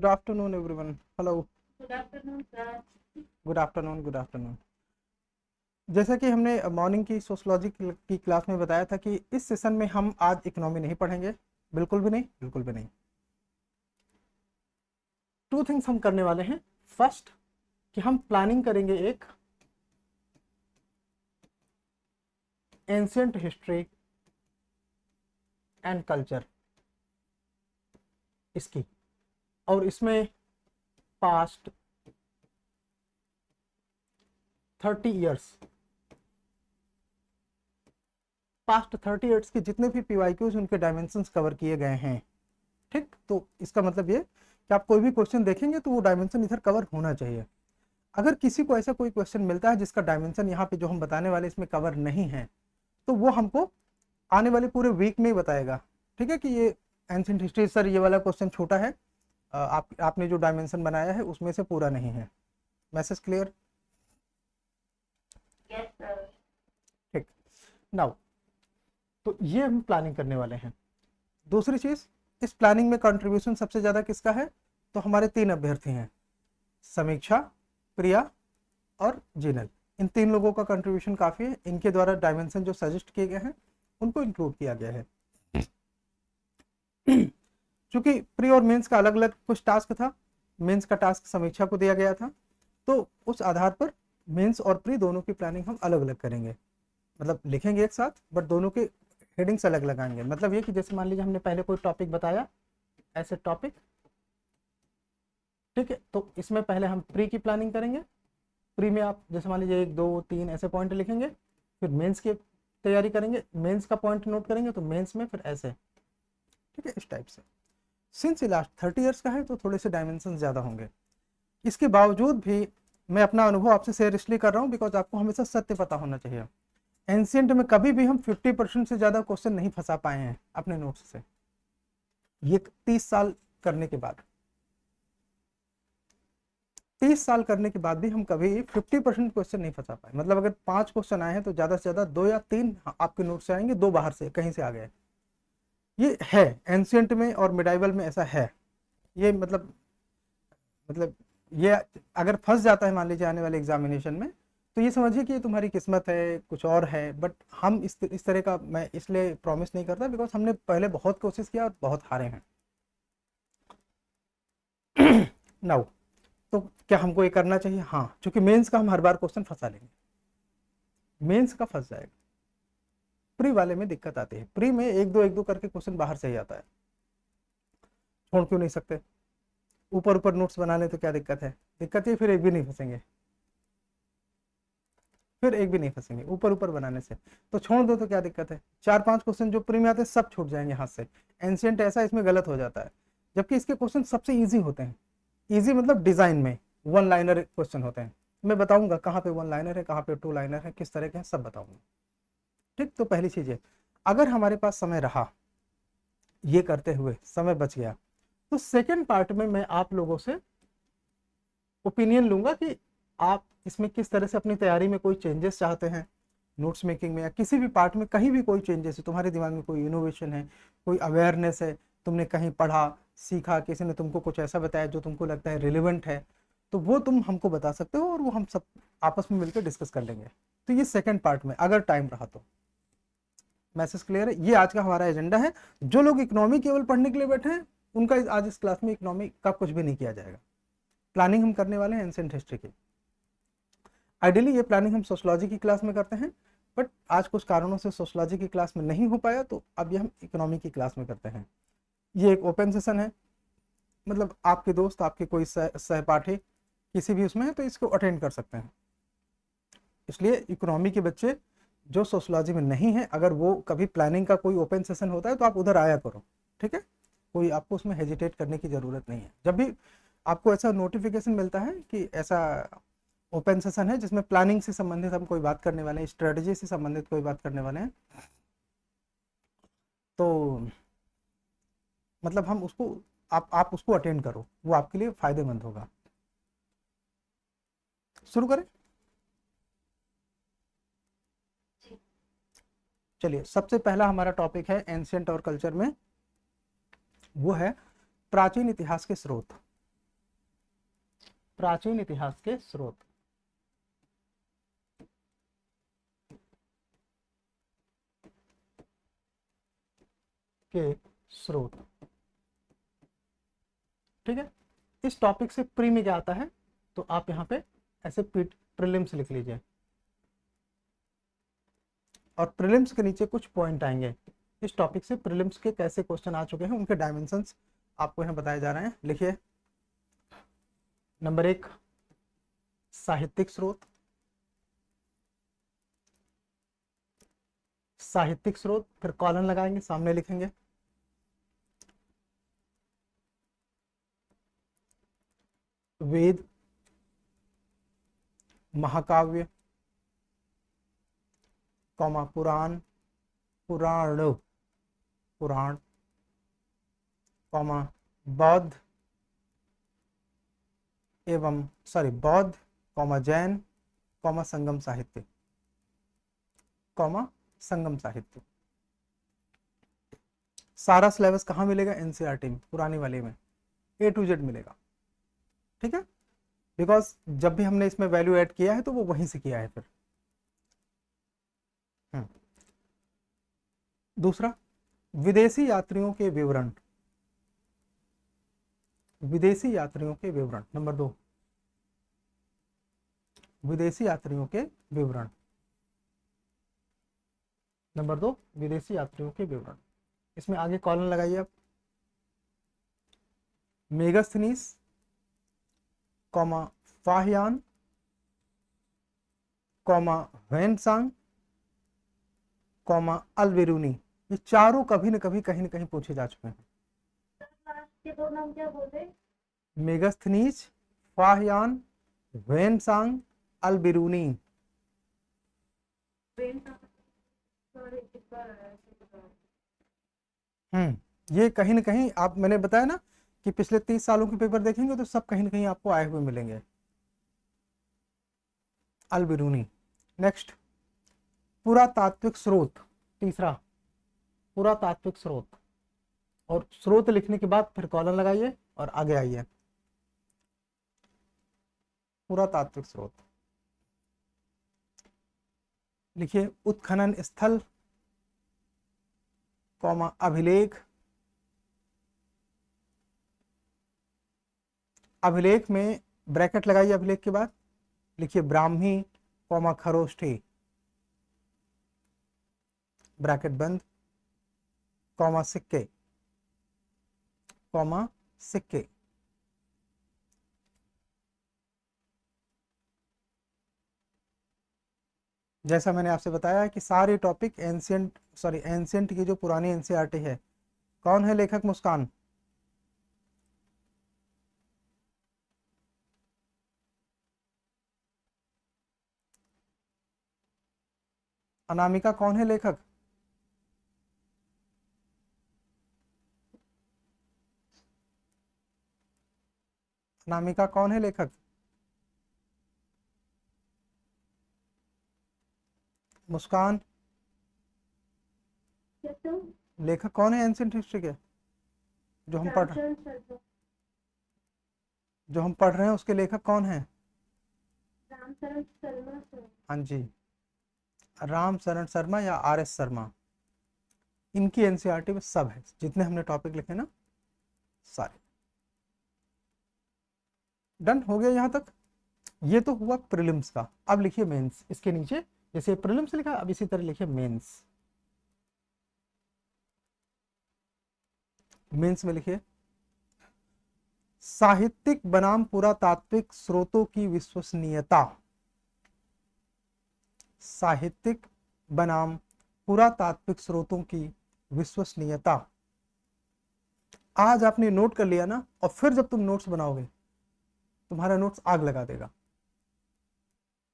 Good afternoon, everyone. Hello. Good afternoon, sir. Good afternoon. Good afternoon. जैसा कि हमने morning की सोशलॉजी की क्लास में बताया था कि इस सेशन में हम आज इकोनॉमी नहीं पढ़ेंगे, बिल्कुल भी नहीं, बिल्कुल भी नहीं। टू थिंग्स हम करने वाले हैं। फर्स्ट कि हम प्लानिंग करेंगे एक एंशिएंट हिस्ट्री एंड कल्चर इसकी, और इसमें पास्ट 30 ईयर्स के जितने भी पीवाईक्यूज उनके डायमेंशंस कवर किए गए हैं। ठीक, तो इसका मतलब ये कि आप कोई भी क्वेश्चन देखेंगे तो वो डायमेंशन इधर कवर होना चाहिए। अगर किसी को ऐसा कोई क्वेश्चन मिलता है जिसका डायमेंशन यहाँ पे जो हम बताने वाले इसमें कवर नहीं है, तो वो हमको आने वाले पूरे वीक में ही बताएगा। ठीक है, कि ये एंशिएंट हिस्ट्री सर ये वाला क्वेश्चन छोटा है, आपने जो डायमेंशन बनाया है उसमें से पूरा नहीं है। Message clear? Yes, sir. ठीक, नाउ तो ये हम प्लानिंग करने वाले हैं। दूसरी चीज, इस प्लानिंग में कंट्रीब्यूशन सबसे ज्यादा किसका है? तो हमारे 3 अभ्यर्थी हैं, समीक्षा, प्रिया और जिनल। इन 3 लोगों का कंट्रीब्यूशन काफी है। इनके द्वारा डायमेंशन जो सजेस्ट किए गए हैं उनको इंक्लूड किया गया है। चूंकि प्री और मेंस का अलग अलग कुछ टास्क था, मेंस का टास्क समीक्षा को दिया गया था, तो उस आधार पर मेंस और प्री दोनों की प्लानिंग हम अलग अलग करेंगे। मतलब लिखेंगे एक साथ, बट दोनों के हेडिंग्स अलग लगाएंगे। मतलब ये कि जैसे मान लीजिए हमने पहले कोई टॉपिक बताया, ऐसे टॉपिक, ठीक है, तो इसमें पहले हम प्री की प्लानिंग करेंगे। प्री में आप जैसे मान लीजिए 1 2 3 ऐसे पॉइंट लिखेंगे, फिर मेंस की तैयारी करेंगे, मेंस का पॉइंट नोट करेंगे, तो मेंस में फिर ऐसे, ठीक है, इस टाइप से। सिंस ये लास्ट 30 ईयर्स का है तो थोड़े से डायमेंशन ज़्यादा होंगे। इसके बावजूद भी मैं अपना अनुभव आपसे शेयर इसलिए कर रहा हूँ बिकॉज आपको हमेशा सत्य पता होना चाहिए। एंशिएंट में कभी भी हम 50% से ज़्यादा क्वेश्चन नहीं फंसा पाए हैं अपने नोट्स से, ये 30 साल करने के बाद। 30 साल करने के बाद भी हम कभी 50% क्वेश्चन नहीं फंसा पाए। मतलब अगर 5 क्वेश्चन आए हैं तो ज़्यादा से ज़्यादा 2 या 3 आपके नोट से आएंगे, 2 बाहर से कहीं से आ गए। ये है एंशिएंट में और मिडाइवल में ऐसा है। ये मतलब ये अगर फंस जाता है मान लीजिए आने वाले एग्जामिनेशन में, तो ये समझिए कि ये तुम्हारी किस्मत है, कुछ और है। बट हम इस तरह का मैं इसलिए प्रॉमिस नहीं करता बिकॉज हमने पहले बहुत कोशिश किया और बहुत हारे हैं। नाउ तो क्या हमको ये करना चाहिए? हाँ, क्योंकि मेंस का हम हर बार क्वेश्चन फंसा लेंगे, मेंस का फंस जाएगा। प्री वाले में दिक्कत आती है, प्री में एक दो करके क्वेश्चन बाहर से ही आता है। छोड़ क्यों नहीं सकते? ऊपर ऊपर नोट्स बना ले तो क्या दिक्कत है? दिक्कत ये फिर एक भी नहीं फंसेंगे, ऊपर ऊपर बनाने से। तो छोड़ दो तो क्या दिक्कत है? 4-5 क्वेश्चन जो प्री में आते हैं सब छूट जाएंगे हाथ से। एंशिएंट ऐसा इसमें गलत हो जाता है, जबकि इसके क्वेश्चन सबसे ईजी होते हैं। ईजी मतलब डिजाइन में 1 लाइनर क्वेश्चन होते हैं। मैं बताऊंगा कहाँ पे 1 लाइनर है, कहाँ पे 2 लाइनर है, किस तरह के हैं, सब बताऊंगा। ठीक, तो पहली चीज है, अगर हमारे पास समय रहा, ये करते हुए समय बच गया, तो सेकेंड पार्ट में मैं आप लोगों से ओपिनियन लूंगा कि आप इसमें किस तरह से अपनी तैयारी में कोई चेंजेस चाहते हैं, नोट्स मेकिंग में या किसी भी पार्ट में कहीं भी कोई चेंजेस है, तुम्हारे दिमाग में कोई इनोवेशन है, कोई अवेयरनेस है, तुमने कहीं पढ़ा सीखा, किसी ने तुमको कुछ ऐसा बताया जो तुमको लगता है रिलेवेंट है, तो वो तुम हमको बता सकते हो और वो हम सब आपस में मिलकर डिस्कस कर लेंगे। तो ये सेकेंड पार्ट में अगर टाइम रहा तो। मैसेज क्लियर है? ये आज का हमारा एजेंडा है। जो लोग इकोनॉमी केवल पढ़ने के लिए बैठे हैं उनका आज इस क्लास में इकोनॉमी का कुछ भी नहीं किया जाएगा। प्लानिंग हम करने वाले हैं एंशिएंट हिस्ट्री की। आइडियली ये प्लानिंग हम सोशलॉजी की क्लास में करते हैं, बट आज कुछ कारणों से सोशलॉजी की क्लास में नहीं हो पाया, तो अब ये हम इकोनॉमी की क्लास में करते हैं। ये एक ओपन सेशन है, मतलब आपके दोस्त, आपके कोई सहपाठी किसी भी उसमें है तो इसको अटेंड कर सकते हैं। इसलिए इकोनॉमी के बच्चे जो सोशलॉजी में नहीं है, अगर वो कभी प्लानिंग का कोई ओपन सेशन होता है तो आप उधर आया करो। ठीक है, कोई आपको उसमें हेजिटेट करने की ज़रूरत नहीं है। जब भी आपको ऐसा नोटिफिकेशन मिलता है कि ऐसा ओपन सेशन है जिसमें प्लानिंग से संबंधित हम कोई बात करने वाले हैं, स्ट्रेटजी से संबंधित कोई बात करने वाले हैं, तो मतलब हम उसको आप उसको अटेंड करो, वो आपके लिए फायदेमंद होगा। शुरू करें? चलिए, सबसे पहला हमारा टॉपिक है एंशिएंट और कल्चर में, वो है प्राचीन इतिहास के स्रोत। प्राचीन इतिहास के स्रोत। के स्रोत, ठीक है। इस टॉपिक से प्री में क्या आता है, तो आप यहाँ पे ऐसे प्रीलिम्स लिख लीजिए, और प्रीलिम्स के नीचे कुछ पॉइंट आएंगे। इस टॉपिक से प्रीलिम्स के कैसे क्वेश्चन आ चुके हैं, उनके डायमेंशंस आपको यहाँ बताए जा रहे हैं। लिखिए, नंबर 1 साहित्यिक स्रोत। साहित्यिक स्रोत, फिर कॉलन लगाएंगे, सामने लिखेंगे वेद, महाकाव्य, कॉमा पुराण, पुराण, पुराण, कॉमा बौद्ध एवं बौद्ध, कॉमा जैन, कॉमा संगम साहित्य, कॉमा संगम साहित्य। सारा सिलेबस कहाँ मिलेगा, एनसीईआरटी में, पुरानी वाली में A to Z मिलेगा, ठीक है। बिकॉज जब भी हमने इसमें वैल्यू ऐड किया है तो वो वहीं से किया है फिर। दूसरा, विदेशी यात्रियों के विवरण। विदेशी यात्रियों के विवरण, नंबर 2 विदेशी यात्रियों के विवरण। नंबर 2 विदेशी यात्रियों के विवरण। इसमें आगे कॉलन लगाइए आप, मेगास्थनीस, कॉमा फाहियान, कॉमा वेनसांग, कॉमा अलबेरूनी। ये चारों कभी न कभी कहीं न कहीं पूछे जा चुके हैं। के दो नाम क्या बोले? मेगास्थनीस, फाहियान, वेनसांग, अलबेरूनी। ये कहीं न कहीं आप, मैंने बताया ना कि पिछले 30 सालों के पेपर देखेंगे तो सब कहीं न कहीं आपको आए हुए मिलेंगे। अलबेरूनी। नेक्स्ट, पुरातात्विक स्रोत। तीसरा, पुरातात्विक स्रोत, और स्रोत लिखने के बाद फिर कॉलन लगाइए और आगे आइए। पुरातात्विक स्रोत लिखिए, उत्खनन स्थल, कॉमा अभिलेख। अभिलेख में ब्रैकेट लगाइए, अभिलेख के बाद लिखिए ब्राह्मी, कॉमा खरोष्ठी, ब्रैकेट बंद, कॉमा सिक्के, कॉमा सिक्के। जैसा मैंने आपसे बताया कि सारे टॉपिक एंशियंट की जो पुरानी एनसीईआरटी है, कौन है लेखक, मुस्कान। अनामिका, कौन है लेखक। अनामिका, कौन है लेखक। मुस्कान, लेखक कौन है एंशियंट हिस्ट्री के, जो हम पढ़ रहे हैं, उसके लेखक कौन है। रामचरण शर्मा सर। हाँ जी, रामचरण शर्मा या RS शर्मा। इनकी एनसीईआरटी में सब है, जितने हमने टॉपिक लिखे ना, सारे। डन हो गया यहाँ तक। ये तो हुआ प्रीलिम्स का। अब लिखिए मेंस, इसके नीचे जैसे प्रीलिम्स लिखा, अब इसी तरह लिखिए मेंस। मेंस में लिखिए, साहित्यिक बनाम पुरातात्विक स्रोतों की विश्वसनीयता। साहित्यिक बनाम पुरातात्विक स्रोतों की विश्वसनीयता। आज आपने नोट कर लिया ना, और फिर जब तुम नोट्स बनाओगे, तुम्हारा नोट्स आग लगा देगा।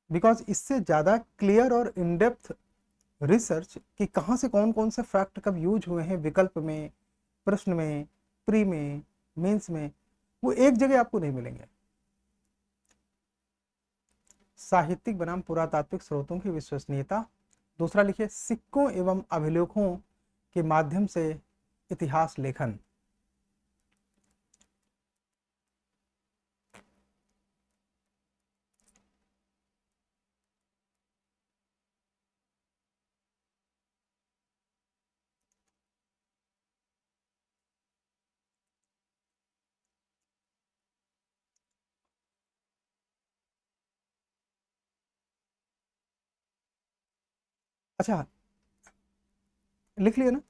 बिकॉज इससे ज्यादा क्लियर और इन डेप्थ रिसर्च कि कहां से कौन कौन से फैक्ट कब यूज हुए हैं, विकल्प में, प्रश्न में, प्री में, मेंस में, वो एक जगह आपको नहीं मिलेंगे। साहित्यिक बनाम पुरातात्विक स्रोतों की विश्वसनीयता। दूसरा लिखिए, सिक्कों एवं अभिलेखों के माध्यम से इतिहास लेखन। अच्छा लिख लिया ना,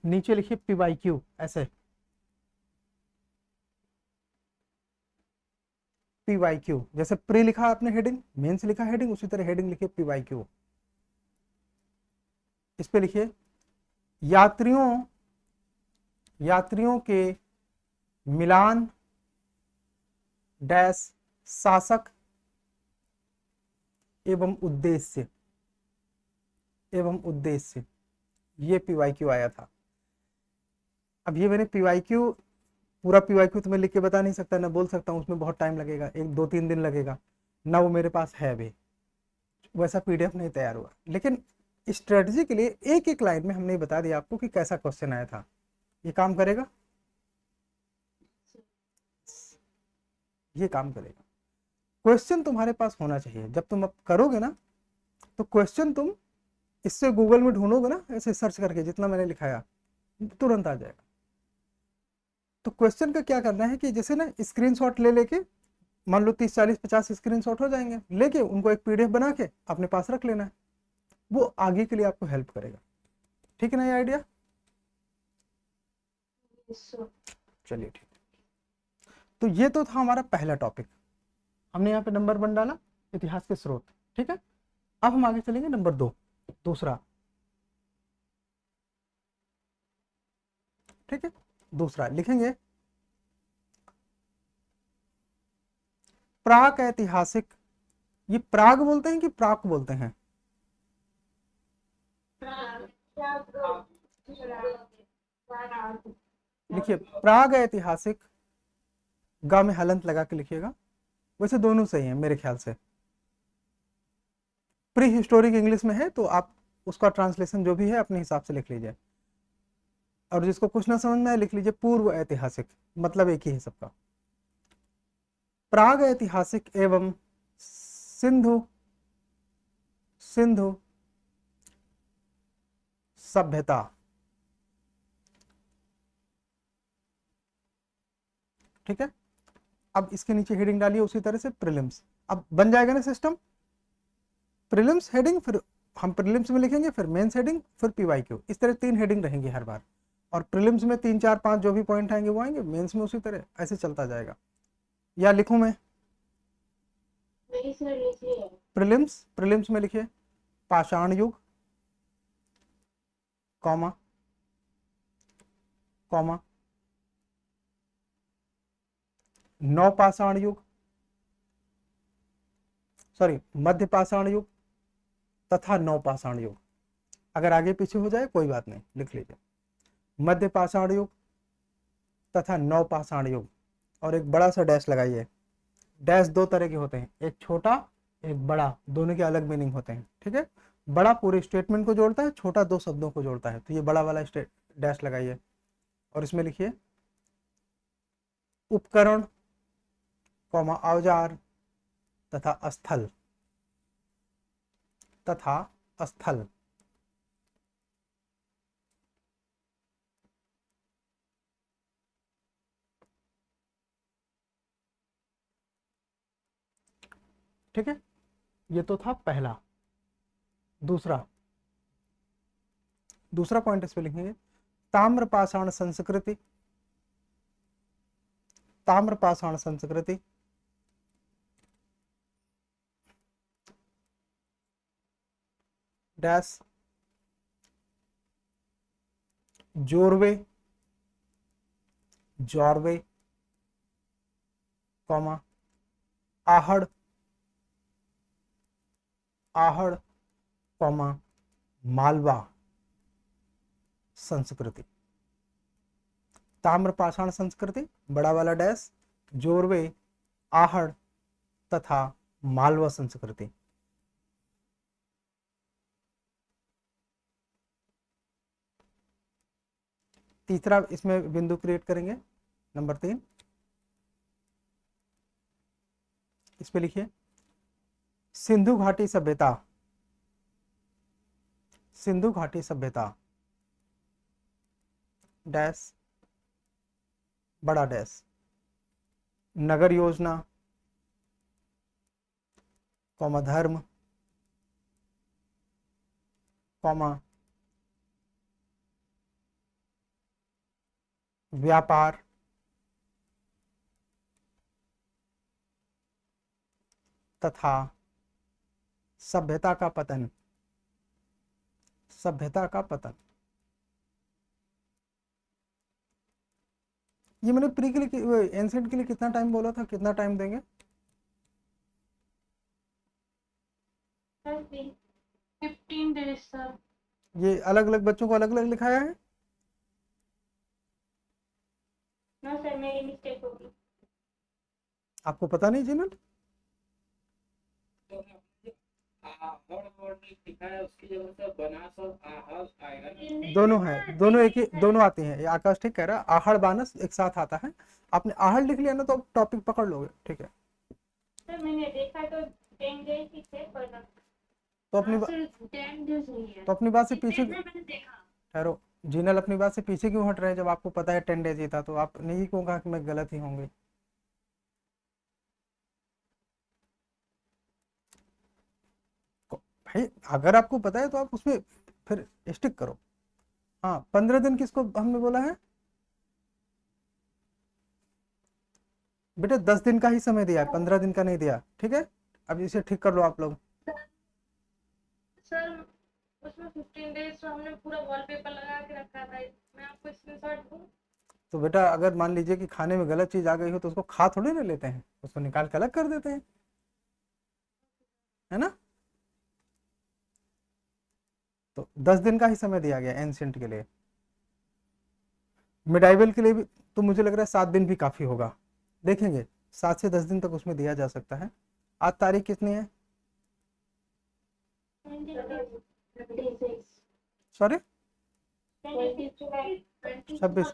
नीचे लिखिए PYQ ऐसे, PYQ जैसे प्री लिखा आपने हेडिंग, मेंस लिखा हेडिंग, उसी तरह हेडिंग लिखिए PYQ। इस पे लिखिए यात्रियों यात्रियों के मिलान डैश शासक एवं उद्देश्य, ये PYQ आया था। अब ये मैंने PYQ, पूरा PYQ तो मैं लिख के बता नहीं सकता, ना बोल सकता हूँ, उसमें बहुत टाइम लगेगा, 1 2 3 दिन लगेगा ना, वो मेरे पास है अभी, वैसा PDF नहीं तैयार हुआ। लेकिन स्ट्रेटजी के लिए एक एक लाइन में हमने बता दिया आपको कि कैसा क्वेश्चन आया था। ये काम करेगा, ये काम करेगा। क्वेश्चन तुम्हारे पास होना चाहिए, जब तुम अब करोगे ना तो क्वेश्चन तुम इससे गूगल में ढूंढोगे ना, ऐसे सर्च करके जितना मैंने लिखाया तुरंत आ जाएगा। तो क्वेश्चन का क्या करना है कि जैसे ना स्क्रीनशॉट ले लेके, मान लो 30 40 50 स्क्रीनशॉट हो जाएंगे, लेके उनको एक PDF बना के अपने पास रख लेना है, वो आगे के लिए आपको हेल्प करेगा। ठीक है ना ये आइडिया? चलिए ठीक। तो ये तो था हमारा पहला टॉपिक, हमने यहाँ पे नंबर 1 डाला, इतिहास के स्रोत। ठीक है, अब हम आगे चलेंगे नंबर 2, दूसरा। ठीक है, दूसरा लिखेंगे प्राक ऐतिहासिक। ये प्राग बोलते हैं कि प्राक बोलते हैं? लिखिए प्राग ऐतिहासिक, गा में हलंत लगा के लिखिएगा, वैसे दोनों सही है मेरे ख्याल से। प्री हिस्टोरिक इंग्लिश में है तो आप उसका ट्रांसलेशन जो भी है अपने हिसाब से लिख लीजिए, और जिसको कुछ ना समझ में आए लिख लीजिए पूर्व ऐतिहासिक, मतलब एक ही है सबका। प्राग ऐतिहासिक एवं सिंधु सिंधु सभ्यता। ठीक है, अब इसके नीचे हेडिंग डालिए उसी तरह से प्रीलिम्स। अब बन जाएगा ना सिस्टम, प्रीलिम्स हेडिंग, फिर हम प्रीलिम्स में लिखेंगे, फिर मेंस हेडिंग, फिर PYQ, इस तरह 3 हेडिंग रहेंगी हर बार। और प्रीलिम्स में 3 4 5 जो भी पॉइंट आएंगे वो आएंगे, मेंस में उसी तरह, ऐसे चलता जाएगा। या लिखूं मैं? प्रीलिम्स में लिखिए पाषाण युग, कॉमा कॉमा नवपाषाण युग, सॉरी मध्य पाषाण युग तथा नवपाषाण युग। अगर आगे पीछे हो जाए कोई बात नहीं, लिख लीजिए मध्य पाषाण युग तथा नवपाषाण युग, और एक बड़ा सा डैश लगाइए। डैश 2 तरह के होते हैं, एक छोटा एक बड़ा, दोनों के अलग मीनिंग होते हैं। ठीक है, बड़ा पूरे स्टेटमेंट को जोड़ता है, छोटा 2 शब्दों को जोड़ता है, तो ये बड़ा वाला डैश लगाइए। और इसमें लिखिए उपकरण, कौमा औजार तथा स्थल, तथा स्थल। ठीक है, ये तो था पहला। दूसरा दूसरा पॉइंट इस पे लिखेंगे ताम्रपाषाण संस्कृति, ताम्रपाषाण संस्कृति dash Jorwe, Jorwe, comma Ahar, Ahar, comma Malwa संस्कृति। ताम्रपाषाण संस्कृति बड़ा वाला डैश, जोरवे, आहड़ तथा मालवा संस्कृति। तीसरा इसमें बिंदु क्रिएट करेंगे, नंबर 3, इस पे लिखिए सिंधु घाटी सभ्यता, सिंधु घाटी सभ्यता डैश बड़ा डैश नगर योजना, कौमा धर्म, कॉमा, व्यापार, तथा सभ्यता का पतन, सभ्यता का पतन। ये मैंने प्री के लिए, एंशिएंट के लिए कितना टाइम बोला था, कितना टाइम देंगे? Sir 15 days sir. ये अलग अलग बच्चों को अलग अलग लिखाया है? ना सर, मेरी मिस्टेक होगी। आपको पता नहीं जिनल? तो आपने आहड़ वर्ड लिखा है, उसकी जगह से बनास और आहल आएगा ना। दोनों है, दोनों एक ही, दोनों आती हैं। ये आकाश ठीक कह रहा है, आहड़ बानस एक साथ आता है। आपने आहड़ लिख लिया ना तो टॉपिक पकड़ लोगे, ठीक है। सर मैंने देखा तो 10 days ही थे, पर तो अपनी हाँ सर 10 days नहीं है। तो अपनी बात से पीछे मैंने देखा। ठहरो, जीनल अपनी बात से पीछे क्यों हट रहे हैं? जब आपको पता है 10 डेज ही था, तो आप नहीं क्यों कहा कि मैं गलत ही होंगे? भाई अगर आपको पता है तो आप उसमें फिर स्टिक करो। हाँ, 15 दिन किसको हमने बोला है बेटे? 10 दिन का ही समय दिया है, 15 दिन का नहीं दिया, ठीक है। अब इसे ठीक कर लो आप लोग। सर उसमें 15 days तो हमने पूरा वॉलपेपर लगा के रखा था। मैं आपको स्क्रीनशॉट दूं? तो बेटा अगर मान लीजिए कि खाने में गलत चीज आ गई हो तो उसको खा थोड़ी ना लेते हैं, उसको निकाल के अलग कर देते हैं, है ना। तो 10 दिन का ही समय दिया गया एंशिएंट के लिए। मिडाइवल के लिए भी तो मुझे लग रहा है 7 दिन भी काफी होगा, देखेंगे। 7 से 10 दिन तक उसमें दिया जा सकता है। आज तारीख कितनी है? 26 सॉरी, 26।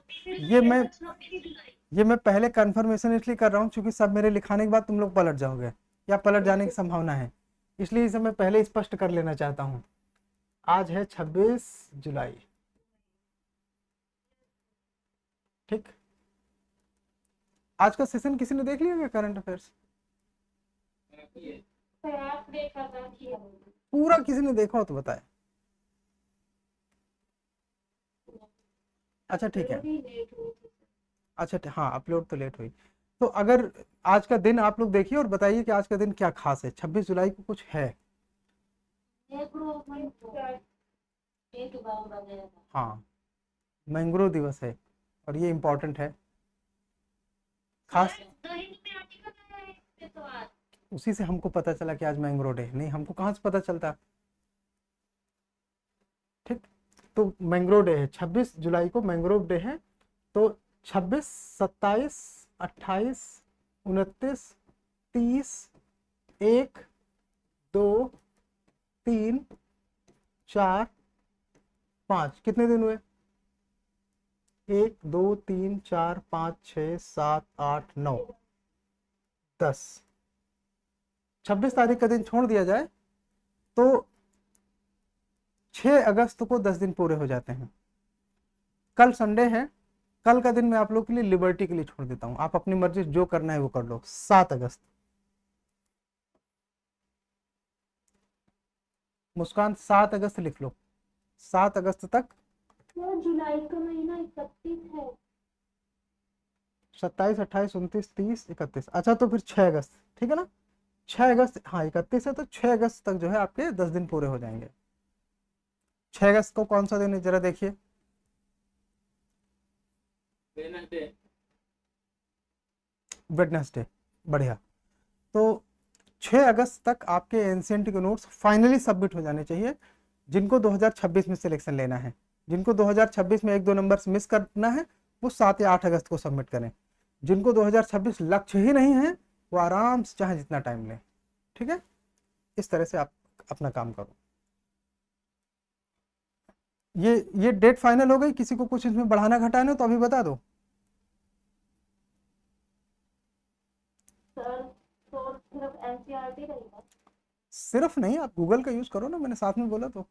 ये मैं पहले कंफर्मेशन इसलिए कर रहा हूँ क्योंकि सब मेरे लिखाने के बाद तुम लोग पलट जाओगे या पलट जाने की संभावना है, इसलिए इसे मैं पहले स्पष्ट कर लेना चाहता हूँ। आज है 26 जुलाई, ठीक। आज का सेशन किसी ने देख लिया क्या, करंट अफेयर्स? सर आप देखा था कि पूरा किसी ने देखा हो तो बताए। अच्छा ठीक है, थोड़ी लेट हुई थी। अच्छा हाँ, अपलोड तो लेट हुई। तो अगर आज का दिन आप लोग देखिए और बताइए कि आज का दिन क्या खास है। 26 जुलाई को कुछ है? हाँ, मैंग्रोव दिवस है और ये इम्पोर्टेंट है खास। उसी से हमको पता चला कि आज मैंग्रोव डे, नहीं हमको कहाँ से पता चलता, ठीक। तो मैंग्रोव डे है 26 जुलाई को, मैंग्रोव डे है। तो 26, 27, 28, 29, 30, 1, 2, 3, 4, 5, कितने दिन हुए? 1, 2, 3, 4, 5, 6, 7, 8, 9, 10। 26 तारीख का दिन छोड़ दिया जाए तो 6 अगस्त को 10 दिन पूरे हो जाते हैं। कल संडे है, कल का दिन मैं आप लोग के लिए लिबर्टी के लिए छोड़ देता हूं, आप अपनी मर्जी जो करना है वो कर लो। 7 अगस्त, मुस्कान 7 अगस्त लिख लो, 7 अगस्त तक। सर जुलाई का महीना 31 है। 27, 28, 29, 30, 31, अच्छा तो फिर 6 अगस्त, ठीक है ना। 6 अगस्त, हाँ 31 है तो 6 अगस्त तक जो है आपके 10 दिन पूरे हो जाएंगे। 6 अगस्त को कौन सा दिन है जरा देखिए? वेडनेसडे, बढ़िया। तो 6 अगस्त तक आपके एनसीईआरटी के नोट्स फाइनली सबमिट हो जाने चाहिए। जिनको 2026 में सिलेक्शन लेना है, जिनको 2026 में 1-2 नंबर मिस करना है, वो 7 या 8 अगस्त को सबमिट करें। जिनको 2026 लक्ष्य ही नहीं है वो आराम से चाहे जितना टाइम लें, ठीक है। इस तरह से आप अपना काम करो। ये डेट फाइनल हो गई। किसी को कुछ इसमें बढ़ाना घटाना हो तो अभी बता दो। सर तो सिर्फ एनसीईआरटी रहेगा? सिर्फ नहीं, आप गूगल का यूज करो ना, मैंने साथ में बोला तो।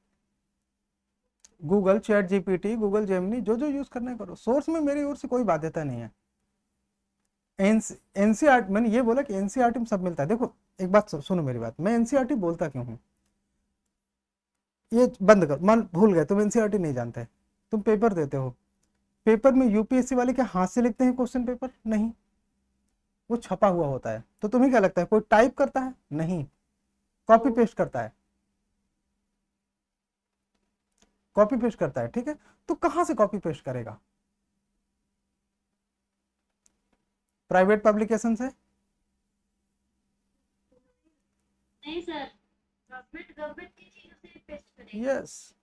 Google, chat GPT, Google Gemini, जो जो यूज करना है करो। सोर्स में मेरी ओर से कोई बाध्यता नहीं है। एनसीईआरटी, मैंने ये बोला कि एनसीईआरटी में सब मिलता है। देखो एक बात सुनो मेरी बात, मैं एनसीईआरटी बोलता क्यों हूँ? ये बंद करो, मान भूल गए तुम एनसीईआरटी नहीं जानते, तुम पेपर देते हो, पेपर में यूपीएससी वाले क्या हाथ से लिखते हैं क्वेश्चन पेपर? नहीं, वो छपा हुआ होता है। तो तुम्हें क्या लगता है कोई टाइप करता है? नहीं, कॉपी पेस्ट करता है, कॉपी पेस्ट करता है, ठीक है। तो कहां से कॉपी पेस्ट करेगा? प्राइवेट पब्लिकेशन से? नहीं सर, गवर्नमेंट की चीजों से पेस्ट करेंगे। यस,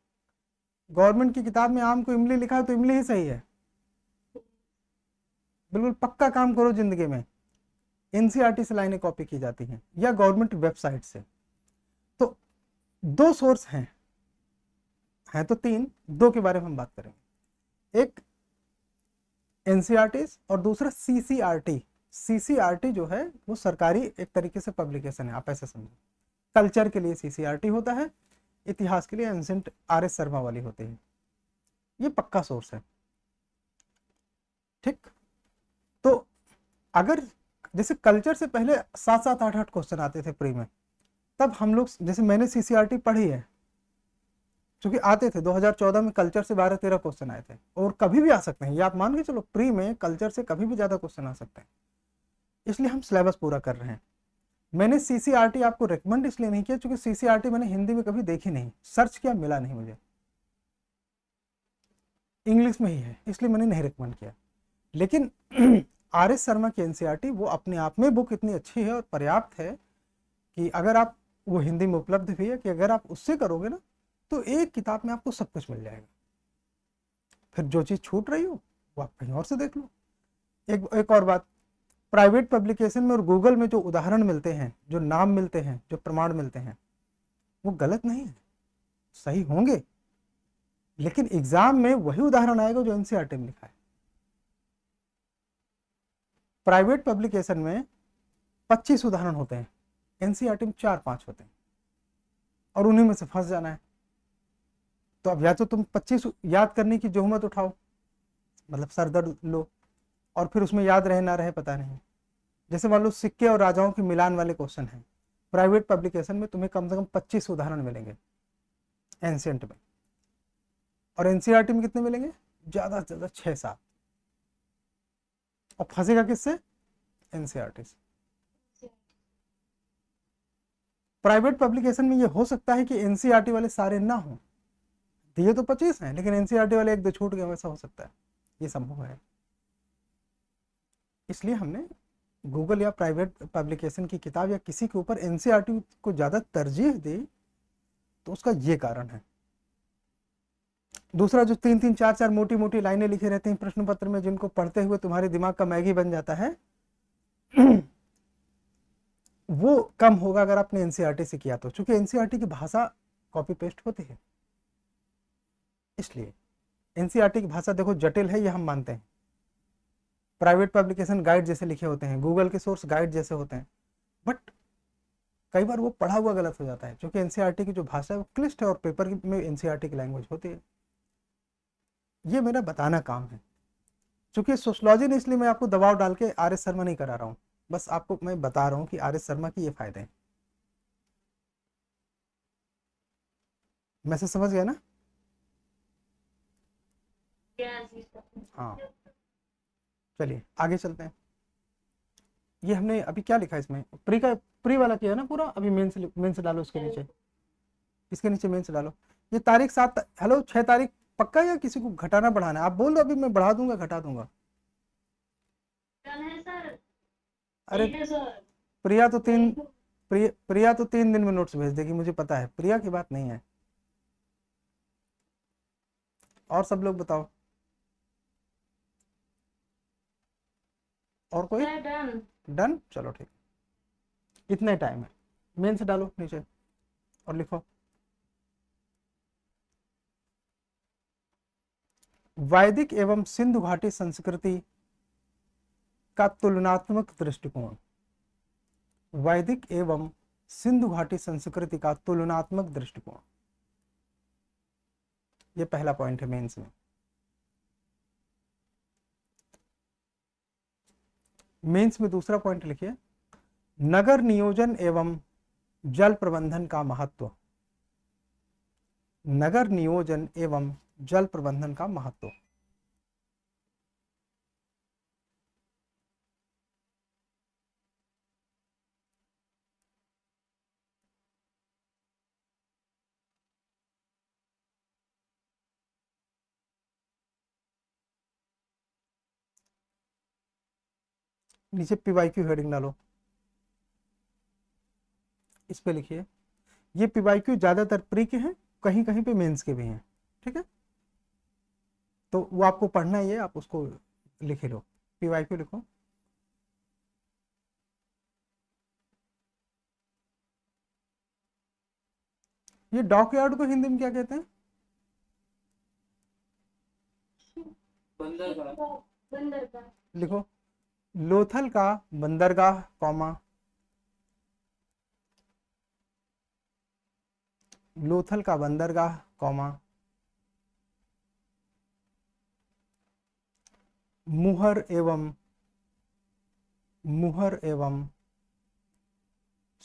गवर्नमेंट की किताब में आम को इमली लिखा है तो इमली ही सही है। बिल्कुल पक्का काम करो जिंदगी में, एनसीईआरटी से लाइनें कॉपी की जाती हैं या गवर्नमेंट वेबसाइट से। तो दो सोर्स हैं तो तीन, दो के बारे में हम बात करेंगे। एक एनसीईआरटी और दूसरा सीसीआरटी। सीसीआरटी जो है वो सरकारी एक तरीके से पब्लिकेशन है, आप ऐसे समझो। कल्चर के लिए सीसीआरटी होता है, इतिहास के लिए एंसेंट आर.एस. शर्मा वाली होती है। ये पक्का सोर्स है, ठीक। तो अगर जैसे कल्चर से पहले 7-7, 8-8 क्वेश्चन आते थे प्री में, तब हम लोग, जैसे मैंने सीसीआरटी पढ़ी है, क्योंकि आते थे 2014 में कल्चर से 12-13 क्वेश्चन आए थे, और कभी भी आ सकते हैं, ये आप मान के चलो प्री में कल्चर से कभी भी ज़्यादा क्वेश्चन आ सकते हैं, इसलिए हम सिलेबस पूरा कर रहे हैं। मैंने सीसीआरटी आपको रिकमेंड इसलिए नहीं किया क्योंकि सीसीआरटी मैंने हिंदी में कभी देखी नहीं, सर्च किया मिला नहीं मुझे, इंग्लिश में ही है, इसलिए मैंने नहीं रिकमेंड किया। लेकिन आर.एस. शर्मा की एनसीईआरटी वो अपने आप में बुक इतनी अच्छी है और पर्याप्त है कि अगर आप, वो हिंदी में उपलब्ध भी है, कि अगर आप उससे करोगे ना तो एक किताब में आपको सब कुछ मिल जाएगा। फिर जो चीज़ छूट रही हो वो आप कहीं और से देख लो। एक और बात, प्राइवेट पब्लिकेशन में और गूगल में जो उदाहरण मिलते हैं, जो नाम मिलते हैं, जो प्रमाण मिलते हैं, वो गलत नहीं है, सही होंगे, लेकिन एग्जाम में वही उदाहरण आएगा जो एनसीईआरटी में लिखा है। प्राइवेट पब्लिकेशन में 25 उदाहरण होते हैं, एनसीईआरटी में 4-5 होते हैं, और उन्हीं में से फंस जाना है। तो अब या तो तुम 25 याद करने की जोहमत उठाओ, मतलब सरदर्द लो, और फिर उसमें याद रहे ना रहे पता नहीं। जैसे मान लो सिक्के और राजाओं के मिलान वाले क्वेश्चन हैं, प्राइवेट पब्लिकेशन में तुम्हें कम से कम 25 उदाहरण मिलेंगे एंशिएंट में, और एनसीईआरटी में कितने मिलेंगे? ज़्यादा से ज़्यादा 6-7। और फंसेगा किससे? एनसीईआरटी से। प्राइवेट पब्लिकेशन में ये हो सकता है कि एनसीईआरटी वाले सारे ना हो, दिए तो 25 हैं लेकिन एनसीईआरटी वाले 1-2 छूट गए, वैसा हो सकता है, ये संभव है। इसलिए हमने गूगल या प्राइवेट पब्लिकेशन की किताब या किसी के ऊपर एनसीईआरटी को ज़्यादा तरजीह दी, तो उसका ये कारण है। दूसरा, जो 3-3, 4-4 मोटी मोटी लाइनें लिखे रहते हैं प्रश्न पत्र में, जिनको पढ़ते हुए तुम्हारे दिमाग का मैगी बन जाता है, वो कम होगा अगर आपने एनसीईआरटी से किया तो, क्योंकि एनसीईआरटी की भाषा कॉपी पेस्ट होती है। इसलिए एनसीईआरटी की भाषा देखो जटिल है, ये हम मानते हैं। प्राइवेट पब्लिकेशन गाइड जैसे लिखे होते हैं, गूगल के सोर्स गाइड जैसे होते हैं, बट कई बार वो पढ़ा हुआ गलत हो जाता है, क्योंकि एनसीईआरटी की जो भाषा है वो क्लिष्ट है, और पेपर में एनसीईआरटी की लैंग्वेज होती है। ये मेरा बताना काम है। चूंकि सोशलॉजी ने, इसलिए मैं आपको दबाव डाल के आर.एस. शर्मा नहीं करा रहा हूँ, बस आपको मैं बता रहा हूँ कि आर.एस. शर्मा की ये फायदे हैं। मैसेज समझ गया ना? हाँ, चलिए आगे चलते हैं। ये हमने अभी क्या लिखा है इसमें, प्री वाला किया ना पूरा, अभी मेंस डालो इसके नीचे, इसके नीचे मेंस डालो। ये तारीख 7, हेलो 6 तारीख पक्का, या किसी को घटाना बढ़ाना है? आप बोल दो, अभी मैं बढ़ा दूंगा घटा दूंगा। अरे प्रिया तो 3 दिन में नोट्स भेज देगी, मुझे पता है, प्रिया की बात नहीं है। और सब लोग बताओ, और कोई? डन, चलो ठीक, इतना ही टाइम है। मेन से डालो नीचे और लिखो, वैदिक एवं सिंधु घाटी संस्कृति का तुलनात्मक दृष्टिकोण। वैदिक एवं सिंधु घाटी संस्कृति का तुलनात्मक दृष्टिकोण, ये पहला पॉइंट है मेंस में। मेंस में दूसरा पॉइंट लिखिए, नगर नियोजन एवं जल प्रबंधन का महत्व। नगर नियोजन एवं जल प्रबंधन का महत्व। नीचे पीवाईक्यू हेडिंग डालो, इस पे लिखिए। ये पीवाईक्यू ज्यादातर प्री के हैं, कहीं कहीं पे मेंस के भी हैं, ठीक है। तो वो आपको पढ़ना ही है, आप उसको लिखे लो, पीवाईक्यू लिखो। ये डॉकयार्ड को हिंदी में क्या कहते हैं? बंदरगाह। बंदरगाह। लिखो, लोथल का बंदरगाह, कॉमा, लोथल का बंदरगाह, कॉमा, मुहर एवं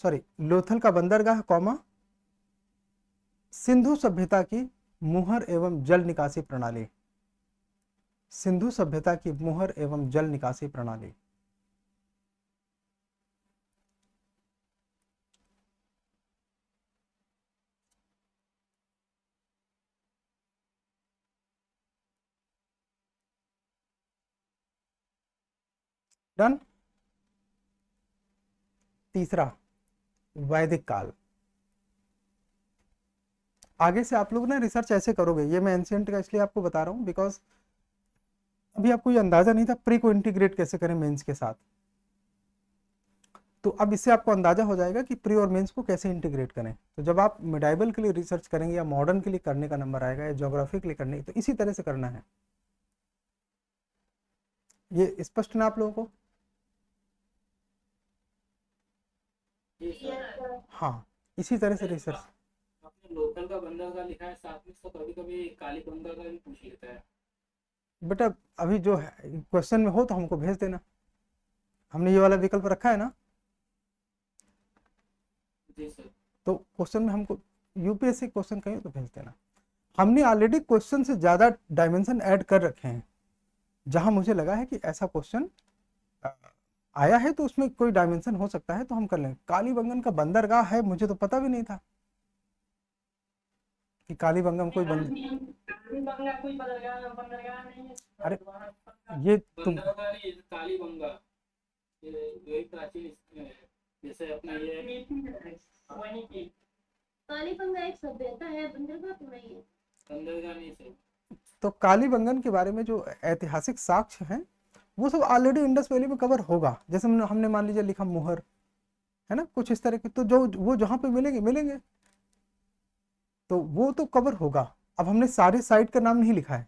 सॉरी, लोथल का बंदरगाह, कॉमा, सिंधु सभ्यता की मुहर एवं जल निकासी प्रणाली, सिंधु सभ्यता की मुहर एवं जल निकासी प्रणाली। डन। तीसरा, वैदिक काल। आगे से आप लोग ना रिसर्च ऐसे करोगे, ये मैं एंशियंट का इसलिए आपको बता रहा हूँ बिकॉज अभी आपको ये अंदाजा नहीं था प्री को इंटीग्रेट कैसे करें मेंस के साथ। तो अब इससे आपको अंदाजा हो जाएगा कि प्री और मेंस को कैसे इंटीग्रेट करें। तो जब आप मिडाइवल के लिए रिसर्च करेंगे या मॉडर्न के लिए करने का नंबर आएगा या ज्योग्राफी के लिए करने, तो इसी तरह से करना है। ये स्पष्ट ना आप लोगों को? जी सर। हाँ, इसी तरह से रिसर्च। आपने लोकल का बंदरगाह लिखा है साथ में, तो कभी कभी काली बंदरगाह भी पूछ लेता है। बेटा अभी जो है क्वेश्चन में हो तो हमको भेज देना, हमने ये वाला विकल्प रखा है ना। जी सर। तो क्वेश्चन में हमको यूपीएससी क्वेश्चन कहें तो भेज देना। हमने ऑलरेडी क्वेश्चन से ज़्यादा डायमेंशन ऐड कर रखे हैं, जहां मुझे लगा है कि ऐसा क्वेश्चन आया है तो उसमें कोई डायमेंशन हो सकता है तो हम कर लेंगे। कालीबंगन का बंदरगाह है, मुझे तो पता भी नहीं था कि कालीबंगन कोई बंगा कोई बंदरगाह बंदरगाह नहीं है। अरे ये तुम बंदरगाह नहीं, काली बंगा, ये वही प्राचीन जैसे अपना ये वही की कालीबंगा एक सभ्यता है, बंदरगाह तो नहीं है। बंदरगाह नहीं सर। तो कालीबंगन के बारे में जो ऐतिहासिक साक्ष्य हैं वो सब ऑलरेडी इंडस वैली में कवर होगा। जैसे हमने मान लीजिए लिखा मुहर, है ना, कुछ इस तरह के, तो जो वो जहाँ पे मिलेंगे मिलेंगे, तो वो तो कवर होगा। अब हमने सारे साइट का नाम नहीं लिखा है,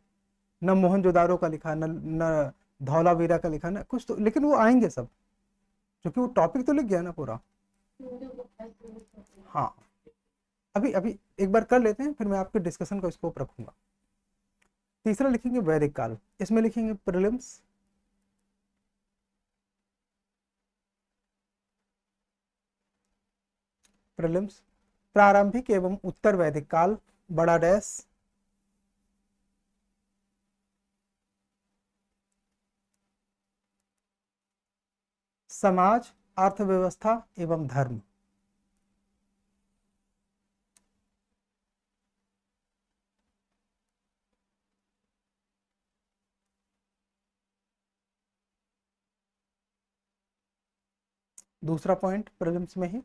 न मोहनजोदारो का लिखा, न धौलावीरा का लिखा, ना कुछ तो, लेकिन वो आएंगे सब, क्योंकि वो टॉपिक तो लिख गया ना पूरा। हाँ, अभी अभी एक बार कर लेते हैं, फिर मैं आपके डिस्कशन का स्कोप रखूंगा। तीसरा लिखेंगे वैदिक काल, इसमें लिखेंगे प्रीलिम्स, प्रीलिम्स, प्रारंभिक एवं उत्तर वैदिक काल, बड़ा डैश, समाज, अर्थव्यवस्था एवं धर्म। दूसरा पॉइंट प्रीलिम्स में ही,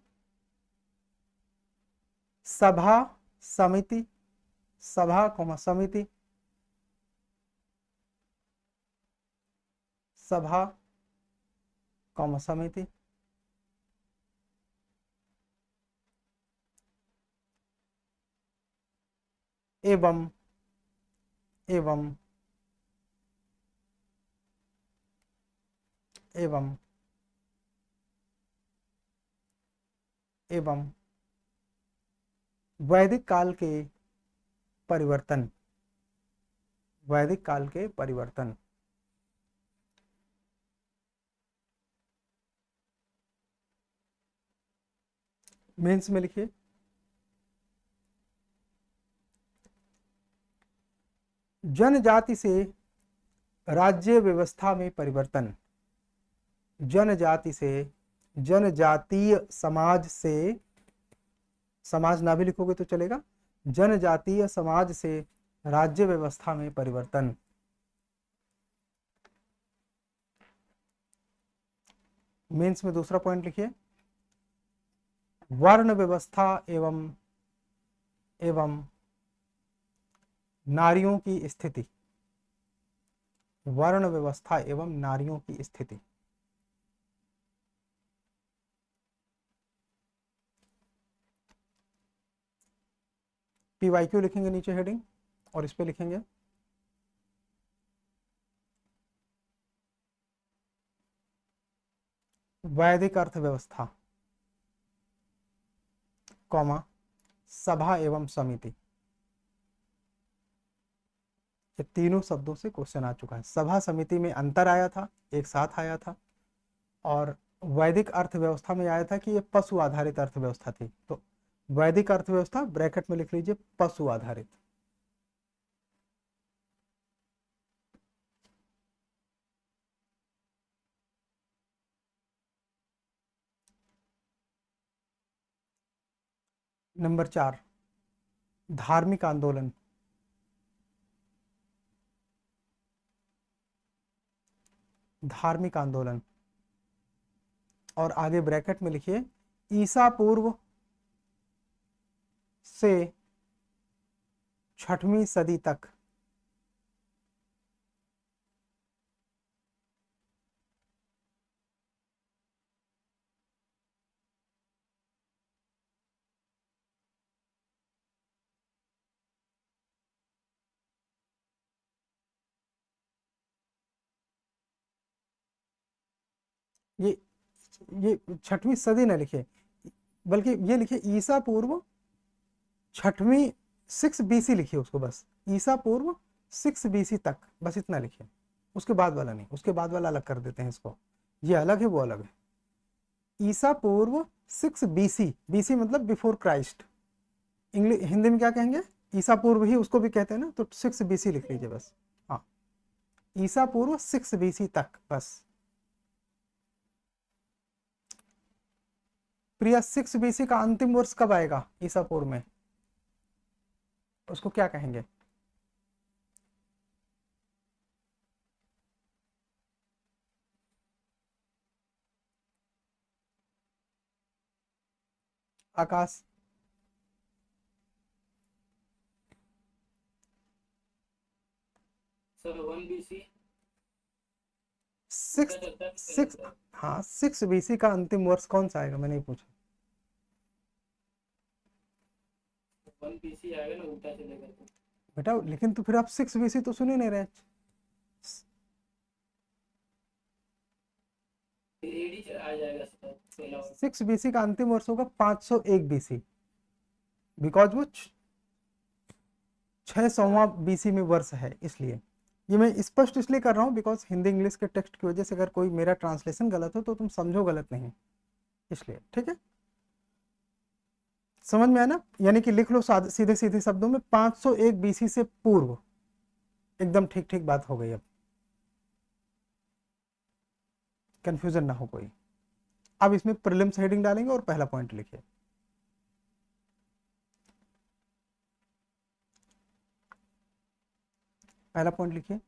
सभा, समिति, सभा कौमा समिति, सभा कौमा समिति, एवं एवं एवं एवं वैदिक काल के परिवर्तन, वैदिक काल के परिवर्तन। मेंस में लिखिए, जनजाति से राज्य व्यवस्था में परिवर्तन, जनजाति से, जनजातीय समाज से, समाज ना भी लिखोगे तो चलेगा, जनजातीय समाज से राज्य व्यवस्था में परिवर्तन। मेंस में दूसरा पॉइंट लिखिए, वर्ण व्यवस्था एवं नारियों की स्थिति, वर्ण व्यवस्था एवं नारियों की स्थिति। PYQ लिखेंगे नीचे हेडिंग और इस पे लिखेंगे वैदिक अर्थव्यवस्था, कॉमा सभा एवं समिति। ये तीनों शब्दों से क्वेश्चन आ चुका है। सभा समिति में अंतर आया था, एक साथ आया था, और वैदिक अर्थव्यवस्था में आया था कि ये पशु आधारित अर्थव्यवस्था थी। तो वैदिक अर्थव्यवस्था ब्रैकेट में लिख लीजिए पशु आधारित। नंबर 4, धार्मिक आंदोलन। धार्मिक आंदोलन और आगे ब्रैकेट में लिखिए ईसा पूर्व से 6वीं सदी तक। ये 6वीं सदी ना लिखे, बल्कि ये लिखिए ईसा पूर्व 6वीं 6 BC लिखिए उसको, बस ईसा पूर्व 6 BC तक, बस इतना लिखिए। उसके बाद वाला नहीं, उसके बाद वाला अलग कर देते हैं इसको, ये अलग है वो अलग है। ईसा पूर्व 6 BC, BC मतलब बिफोर क्राइस्ट। इंग्लिश हिंदी में क्या कहेंगे, ईसा पूर्व ही उसको भी कहते हैं ना, तो 6 BC लिख लीजिए बस। हाँ, ईसा पूर्व 6 BC तक बस। प्रिया 6 BC का अंतिम वर्ष कब आएगा ईसा पूर्व में, उसको क्या कहेंगे? आकाश, 1 BC 6 हाँ 6 BC का अंतिम वर्ष कौन सा आएगा, मैंने नहीं पूछा। 1 BC आएगा ना उल्टा चलेगा तो। बेटा लेकिन तो फिर आप 6 BC तो सुन ही नहीं रहे। एडी आ जाएगा सर पहला। 6 BC का अंतिम वर्ष होगा 501 BC, बिकॉज वो 600वां BC में वर्ष है। इसलिए ये मैं स्पष्ट इसलिए कर रहा हूँ बिकॉज हिंदी इंग्लिश के टेक्स्ट की वजह से अगर कोई मेरा ट्रांसलेशन गलत हो तो तुम समझो गलत नहीं, इसलिए ठीक है। समझ में आया ना, यानी कि लिख लो सीधे सीधे शब्दों में 501 BC से पूर्व। एकदम ठीक ठीक बात हो गई, अब कंफ्यूजन ना हो कोई। अब इसमें प्रीलिम्स हेडिंग डालेंगे और पहला पॉइंट लिखिए। पहला पॉइंट लिखिए,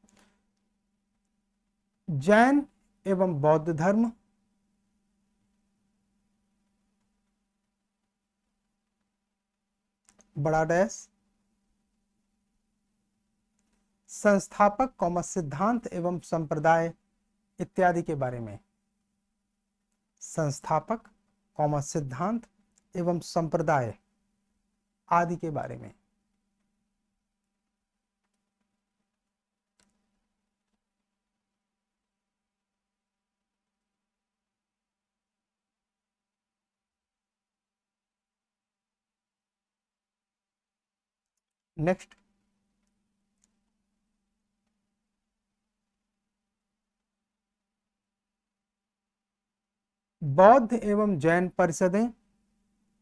जैन एवं बौद्ध धर्म बड़ा डैश संस्थापक कॉमा सिद्धांत एवं संप्रदाय इत्यादि के बारे में। संस्थापक कॉमा सिद्धांत एवं संप्रदाय आदि के बारे में। नेक्स्ट, बौद्ध एवं जैन परिषदें।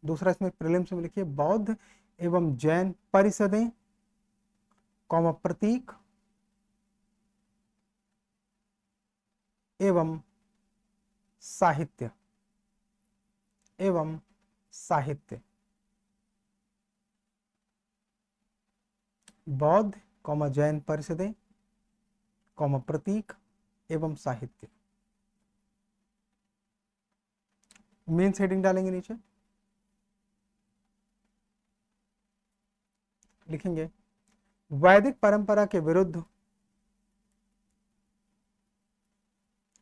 दूसरा इसमें प्रीलिम्स में लिखिए बौद्ध एवं जैन परिषदें कॉमा प्रतीक एवं साहित्य, एवं साहित्य। बौद्ध कौमा जैन परिषदें कौमा प्रतीक एवं साहित्य। मेंस हेडिंग डालेंगे नीचे, लिखेंगे वैदिक परंपरा के विरुद्ध,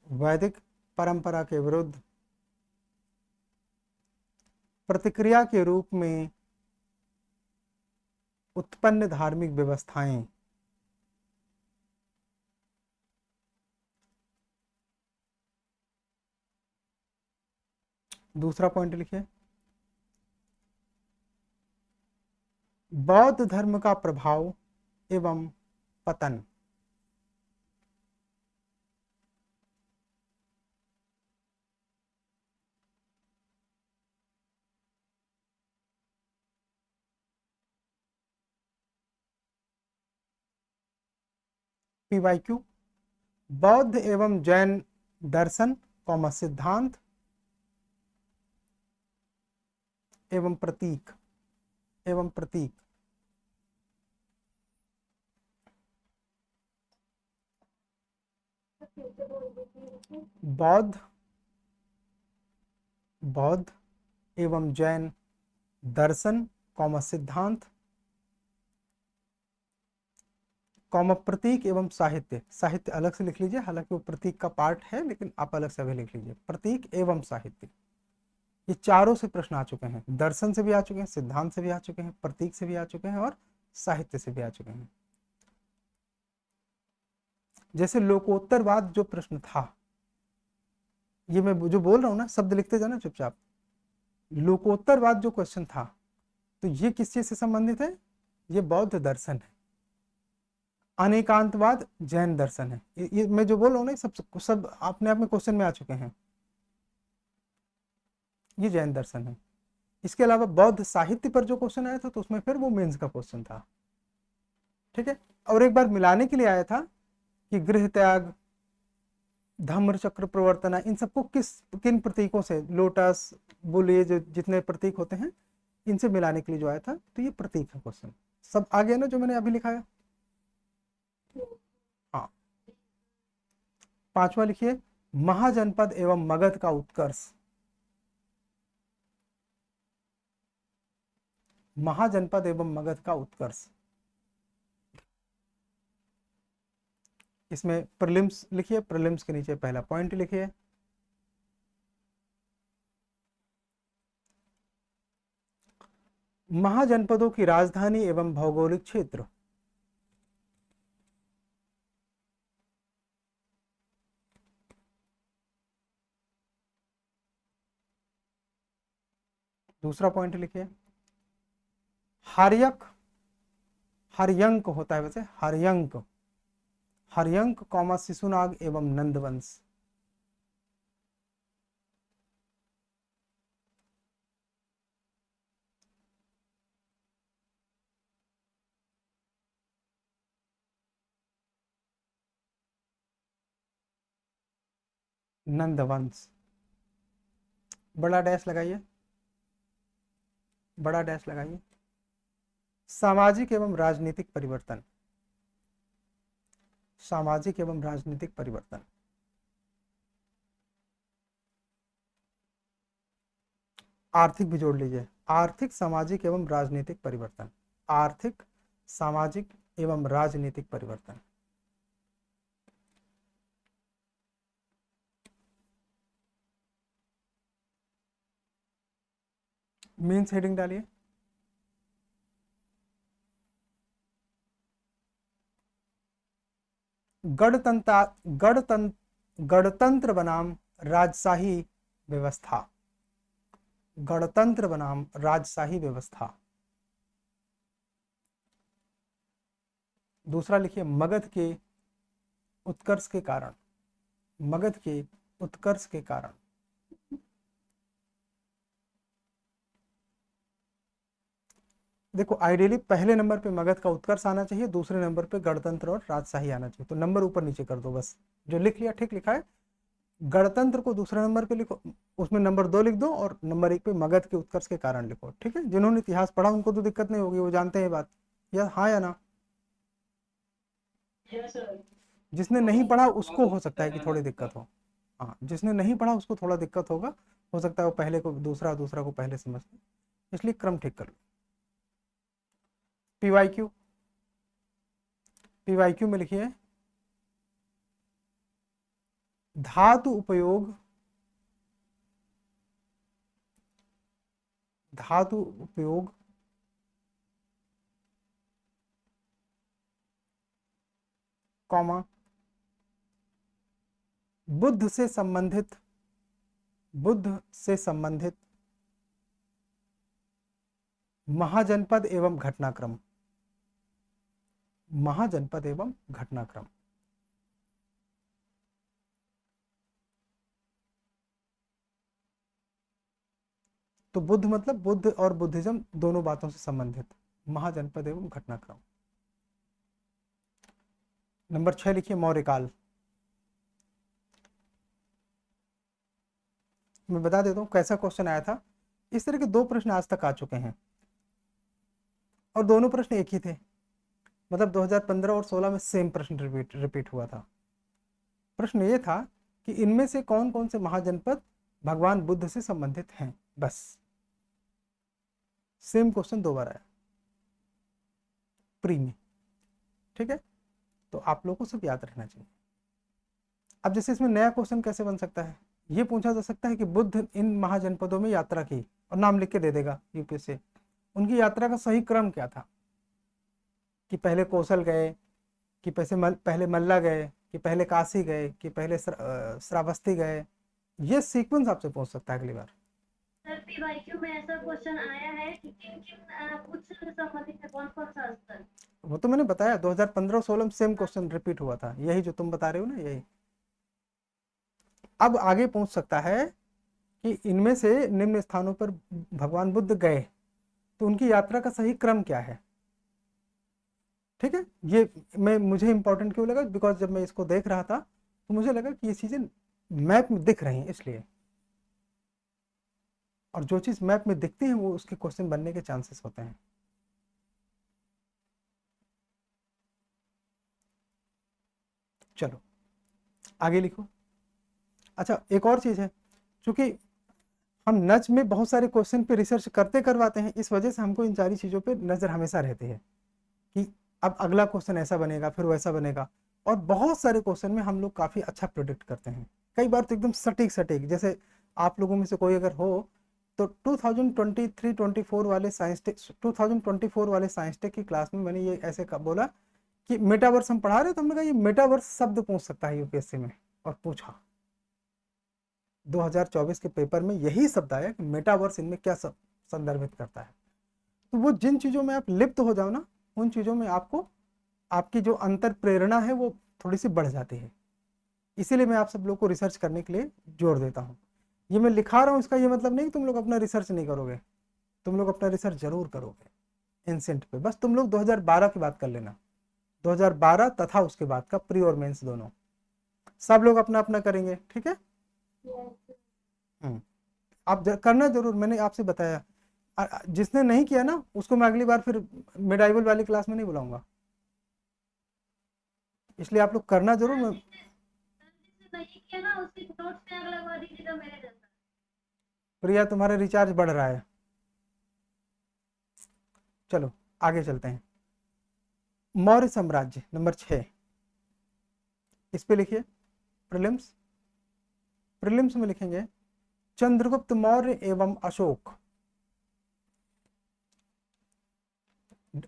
वैदिक परंपरा के विरुद्ध प्रतिक्रिया के रूप में उत्पन्न धार्मिक व्यवस्थाएं। दूसरा पॉइंट लिखिए, बौद्ध धर्म का प्रभाव एवं पतन। PYQ, बौद्ध एवं जैन दर्शन कौमा सिद्धांत एवं प्रतीक, एवं प्रतीक। बौद्ध, बौद्ध एवं जैन दर्शन कौमा सिद्धांत कौमा प्रतीक एवं साहित्य। साहित्य अलग से लिख लीजिए, हालांकि वो प्रतीक का पार्ट है, लेकिन आप अलग से भी लिख लीजिए, प्रतीक एवं साहित्य। ये चारों से प्रश्न आ चुके हैं, दर्शन से भी आ चुके हैं, सिद्धांत से भी आ चुके हैं, प्रतीक से भी आ चुके हैं और साहित्य से भी आ चुके हैं। जैसे लोकोत्तरवाद जो प्रश्न था, ये मैं जो बोल रहा हूं ना, शब्द लिखते जाना चुपचाप। लोकोत्तरवाद जो क्वेश्चन था, तो ये किस चीज से संबंधित है? ये बौद्ध दर्शन है। अनेकांतवाद जैन दर्शन है। ये मैं जो बोल रहा हूँ ना, सब अपने आप में क्वेश्चन में आ चुके हैं। ये जैन दर्शन है। इसके अलावा बौद्ध साहित्य पर जो क्वेश्चन आया था, तो उसमें फिर वो मेंस का क्वेश्चन था। ठीक है, और एक बार मिलाने के लिए आया था कि गृह त्याग, धम्म चक्र प्रवर्तना, इन सबको किन प्रतीकों से, लोटस, बुल, ये जो जितने प्रतीक होते हैं, इनसे मिलाने के लिए जो आया था, तो ये प्रतीक है क्वेश्चन। सब आ गया ना जो मैंने अभी लिखाया? हाँ। पांचवा लिखिए, महाजनपद एवं मगध का उत्कर्ष। महाजनपद एवं मगध का उत्कर्ष। इसमें प्रीलिम्स लिखिए, प्रीलिम्स के नीचे पहला पॉइंट लिखिए, महाजनपदों की राजधानी एवं भौगोलिक क्षेत्र। दूसरा पॉइंट लिखिए, हर्यक, हर्यंक होता है वैसे, हर्यंक, हर्यंक कौमा शिशुनाग एवं नंदवंश। नंदवंश, बड़ा डैश लगाइए, बड़ा डैश लगाइए। सामाजिक एवं राजनीतिक परिवर्तन, सामाजिक एवं राजनीतिक परिवर्तन। आर्थिक भी जोड़ लीजिए, आर्थिक, सामाजिक एवं राजनीतिक परिवर्तन, आर्थिक, सामाजिक एवं राजनीतिक परिवर्तन। मीन्स हेडिंग डालिए, गणतंत्र बनाम राजशाही व्यवस्था, गणतंत्र बनाम राजशाही व्यवस्था। दूसरा लिखिए, मगध के उत्कर्ष के कारण, मगध के उत्कर्ष के कारण। देखो, आइडियली पहले नंबर पे मगध का उत्कर्ष आना चाहिए, दूसरे नंबर पे गणतंत्र और राजशाही आना चाहिए, तो नंबर ऊपर नीचे कर दो बस। जो लिख लिया ठीक लिखा है, गणतंत्र को दूसरे नंबर पे लिखो, उसमें नंबर 2 लिख दो और नंबर 1 पे मगध के उत्कर्ष के कारण लिखो। ठीक है, जिन्होंने इतिहास पढ़ा उनको तो दिक्कत नहीं होगी, वो जानते हैं ये बात, या हाँ या ना। जिसने नहीं पढ़ा उसको हो सकता है कि थोड़ी दिक्कत हो। हाँ, जिसने नहीं पढ़ा उसको थोड़ा दिक्कत होगा, हो सकता है वो पहले को दूसरा, दूसरा को पहले समझ ले, इसलिए क्रम ठीक कर लो। PYQ, PYQ में लिखिए धातु उपयोग, धातु उपयोग कॉमा बुद्ध से संबंधित, बुद्ध से संबंधित महाजनपद एवं घटनाक्रम, महाजनपद एवं घटनाक्रम। तो बुद्ध मतलब बुद्ध और बुद्धिज्म दोनों बातों से संबंधित, महाजनपद एवं घटनाक्रम। नंबर 6 लिखिए मौर्यकाल। मैं बता देता हूं कैसा क्वेश्चन आया था। इस तरह के 2 प्रश्न आज तक आ चुके हैं और दोनों प्रश्न एक ही थे, मतलब 2015 और 16 में सेम प्रश्न रिपीट हुआ था। प्रश्न ये था कि इनमें से कौन कौन से महाजनपद भगवान बुद्ध से संबंधित हैं, बस सेम क्वेश्चन 2 बार आया प्री में। ठीक है, तो आप लोगों को सब याद रखना चाहिए। अब जैसे इसमें नया क्वेश्चन कैसे बन सकता है, ये पूछा जा सकता है कि बुद्ध इन महाजनपदों में यात्रा की, और नाम लिख के दे देगा यूपीएससी। उनकी यात्रा का सही क्रम क्या था, कि पहले कौशल गए, कि पहले मल्ला गए, कि पहले काशी गए, कि पहले श्रावस्ती गए। ये सीक्वेंस आपसे पूछ सकता है अगली बार। सर PYQ में ऐसा क्वेश्चन आया है कि किन किन बुद्ध से संबंधित है, कौन कौन सा स्थल? वो तो मैंने बताया 2015 और 16 में सेम क्वेश्चन रिपीट हुआ था, यही जो तुम बता रहे हो ना, यही। अब आगे पूछ सकता है कि इनमें से निम्न स्थानों पर भगवान बुद्ध गए, तो उनकी यात्रा का सही क्रम क्या है। ठीक है, ये मुझे इंपॉर्टेंट क्यों लगा, बिकॉज जब मैं इसको देख रहा था तो मुझे लगा कि ये चीजें मैप में दिख रही हैं, इसलिए। और जो चीज मैप में दिखती है वो उसके क्वेश्चन बनने के चांसेस होते हैं। चलो आगे लिखो। अच्छा, एक और चीज है, चूंकि हम नच में बहुत सारे क्वेश्चन पे रिसर्च करते करवाते हैं, इस वजह से हमको इन सारी चीजों पे नजर हमेशा रहती है कि अब अगला क्वेश्चन ऐसा बनेगा, फिर वैसा बनेगा। और बहुत सारे क्वेश्चन में हम लोग काफी अच्छा प्रोडिक्ट करते हैं, कई बार तो एकदम सटीक सटीक। जैसे आप लोगों में से कोई अगर हो तो 2023-24 वाले साइंस टेक, 2024 वाले साइंस टेक की क्लास में मैंने ये ऐसे बोला कि मेटावर्स हम पढ़ा रहे, तो हमने कहा ये मेटावर्स शब्द पूछ सकता है यूपीएससी में, और पूछा। 2024 के पेपर में यही शब्द आया कि मेटावर्स इनमें क्या संदर्भित करता है। तो वो जिन चीजों में आप लिप्त हो जाओ ना, उन चीजों में आपको आपकी जो अंतर प्रेरणा है वो थोड़ी सी बढ़ जाती है। इसीलिए मैं आप सब लोग को रिसर्च करने के लिए जोर देता हूँ। ये मैं लिखा रहा हूँ, इसका ये मतलब नहीं कि तुम लोग अपना रिसर्च नहीं करोगे, तुम लोग अपना रिसर्च जरूर करोगे एंसेंट पे। बस तुम लोग 2012 की बात कर लेना, 2012 तथा उसके बाद का प्री और मेंस दोनों, सब लोग अपना अपना करेंगे। ठीक है, आप करना जरूर, मैंने आपसे बताया। जिसने नहीं किया ना उसको मैं अगली बार फिर मिडाइवल वाली क्लास में नहीं बुलाऊंगा, इसलिए आप लोग करना जरूर। मैं नहीं किया ना, उसकी नोट्स में आग लगवा दीजिएगा मेरे जैसा। प्रिया तुम्हारा रिचार्ज बढ़ रहा है। चलो आगे चलते हैं। मौर्य साम्राज्य नंबर 6, इस पे लिखिए प्रीलिम्स। प्रीलिम्स में लिखेंगे चंद्रगुप्त मौर्य एवं अशोक,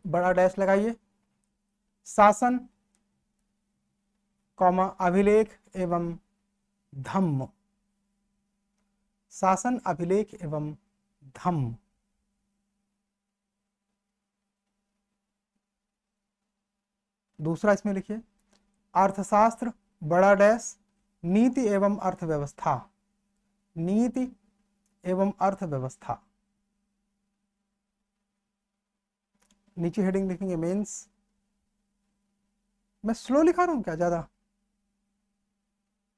बड़ा डैश लगाइए, शासन कॉमा अभिलेख एवं धम्म, शासन अभिलेख एवं धम्म। दूसरा इसमें लिखिए अर्थशास्त्र बड़ा डैश नीति एवं अर्थव्यवस्था, नीति एवं अर्थव्यवस्था। नीचे हेडिंग लिखेंगे मेंस। मैं स्लो लिखा रहा हूं क्या ज्यादा?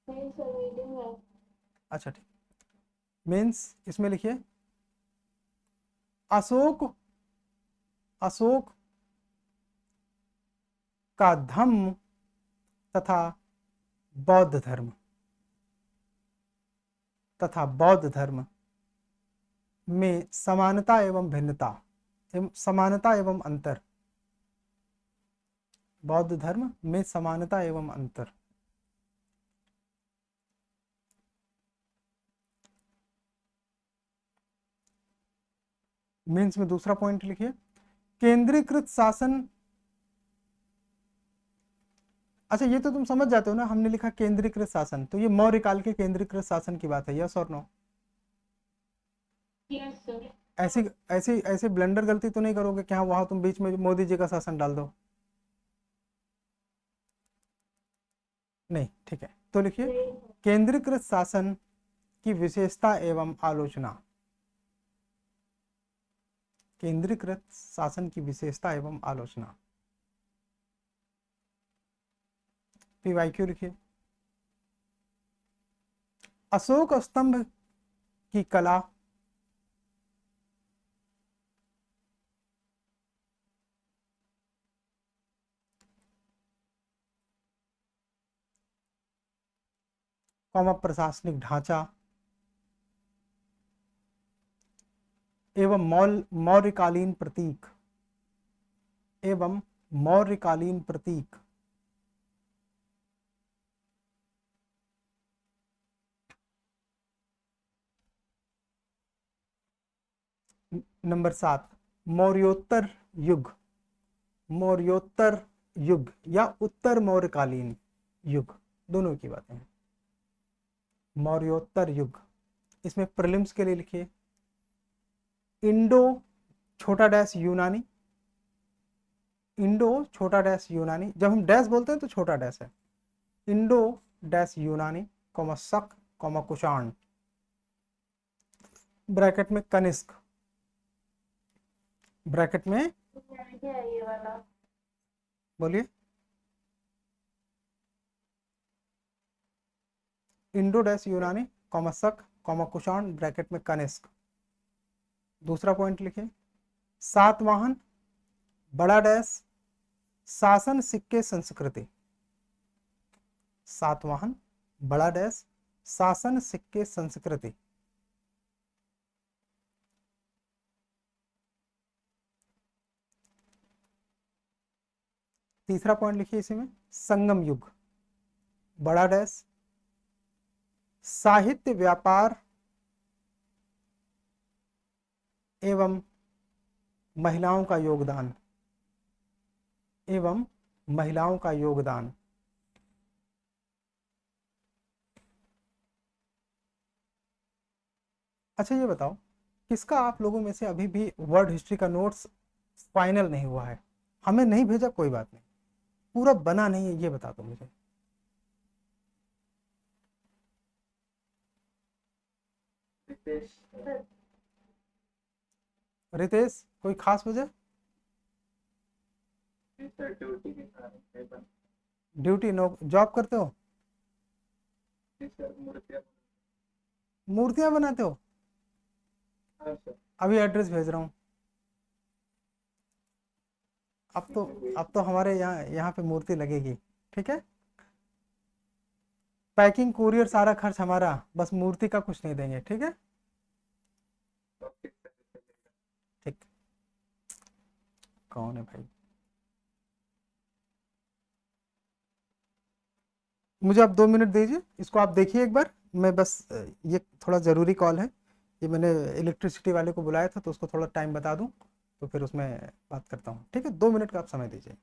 नहीं सर, रीडिंग है। अच्छा ठीक, मीन्स इसमें लिखिए अशोक, अशोक का धम्म तथा बौद्ध धर्म, तथा बौद्ध धर्म में समानता एवं भिन्नता, समानता एवं अंतर, बौद्ध धर्म में समानता एवं अंतर। मीन्स में दूसरा पॉइंट लिखिए केंद्रीकृत शासन। अच्छा ये तो तुम समझ जाते हो ना, हमने लिखा केंद्रीकृत शासन, तो ये मौर्य काल के केंद्रीकृत शासन की बात है, यस और नो? Yes sir. ऐसी ऐसी ऐसी ब्लंडर गलती तो नहीं करोगे कि हाँ वहां तुम बीच में मोदी जी का शासन डाल दो, नहीं ठीक है। तो लिखिए केंद्रीकृत शासन की विशेषता एवं आलोचना, केंद्रीकृत शासन की विशेषता एवं आलोचना। पीवाईक्यू लिखिए अशोक स्तंभ की कला प्रशासनिक ढांचा एवं मौर्यकालीन प्रतीक, एवं मौर्यकालीन प्रतीक नंबर 7 मौर्योत्तर युग, मौर्योत्तर युग या उत्तर मौर्यकालीन युग, दोनों की बातें हैं। मौर्योत्तर युग, इसमें प्रीलिम्स के लिए लिखिए इंडो छोटा डैश यूनानी, इंडो छोटा डैश यूनानी, जब हम डैश बोलते हैं तो छोटा डैश है, इंडो डैश यूनानी कॉमा शक कॉमा कुषाण ब्रैकेट में कनिष्क, ब्रैकेट में क्या है ये वाला? बोलिए इंडो डैश यूनानी कॉमा शक कॉमा कुषाण ब्रैकेट में कनिष्क। दूसरा पॉइंट लिखिए सातवाहन बड़ा डैश शासन सिक्के संस्कृति, सातवाहन बड़ा डैश शासन सिक्के संस्कृति। तीसरा पॉइंट लिखिए इसी में संगम युग बड़ा डैश साहित्य व्यापार एवं महिलाओं का योगदान, एवं महिलाओं का योगदान। अच्छा ये बताओ किसका आप लोगों में से अभी भी वर्ल्ड हिस्ट्री का नोट्स फाइनल नहीं हुआ है? हमें नहीं भेजा कोई बात नहीं, पूरा बना नहीं है ये बता दो मुझे। रितेश कोई खास वजह? ड्यूटी नो जॉब करते हो? मूर्तियां बनाते हो? अभी एड्रेस भेज रहा हूँ। अब तो हमारे यहाँ पे मूर्ति लगेगी, ठीक है। पैकिंग कुरियर सारा खर्च हमारा, बस मूर्ति का कुछ नहीं देंगे, ठीक है। ठीक, कौन है भाई? मुझे आप 2 मिनट दीजिए, इसको आप देखिए एक बार। मैं बस ये थोड़ा ज़रूरी कॉल है, ये मैंने इलेक्ट्रिसिटी वाले को बुलाया था तो उसको थोड़ा टाइम बता दूं, तो फिर उसमें बात करता हूँ, ठीक है। 2 मिनट का आप समय दीजिए।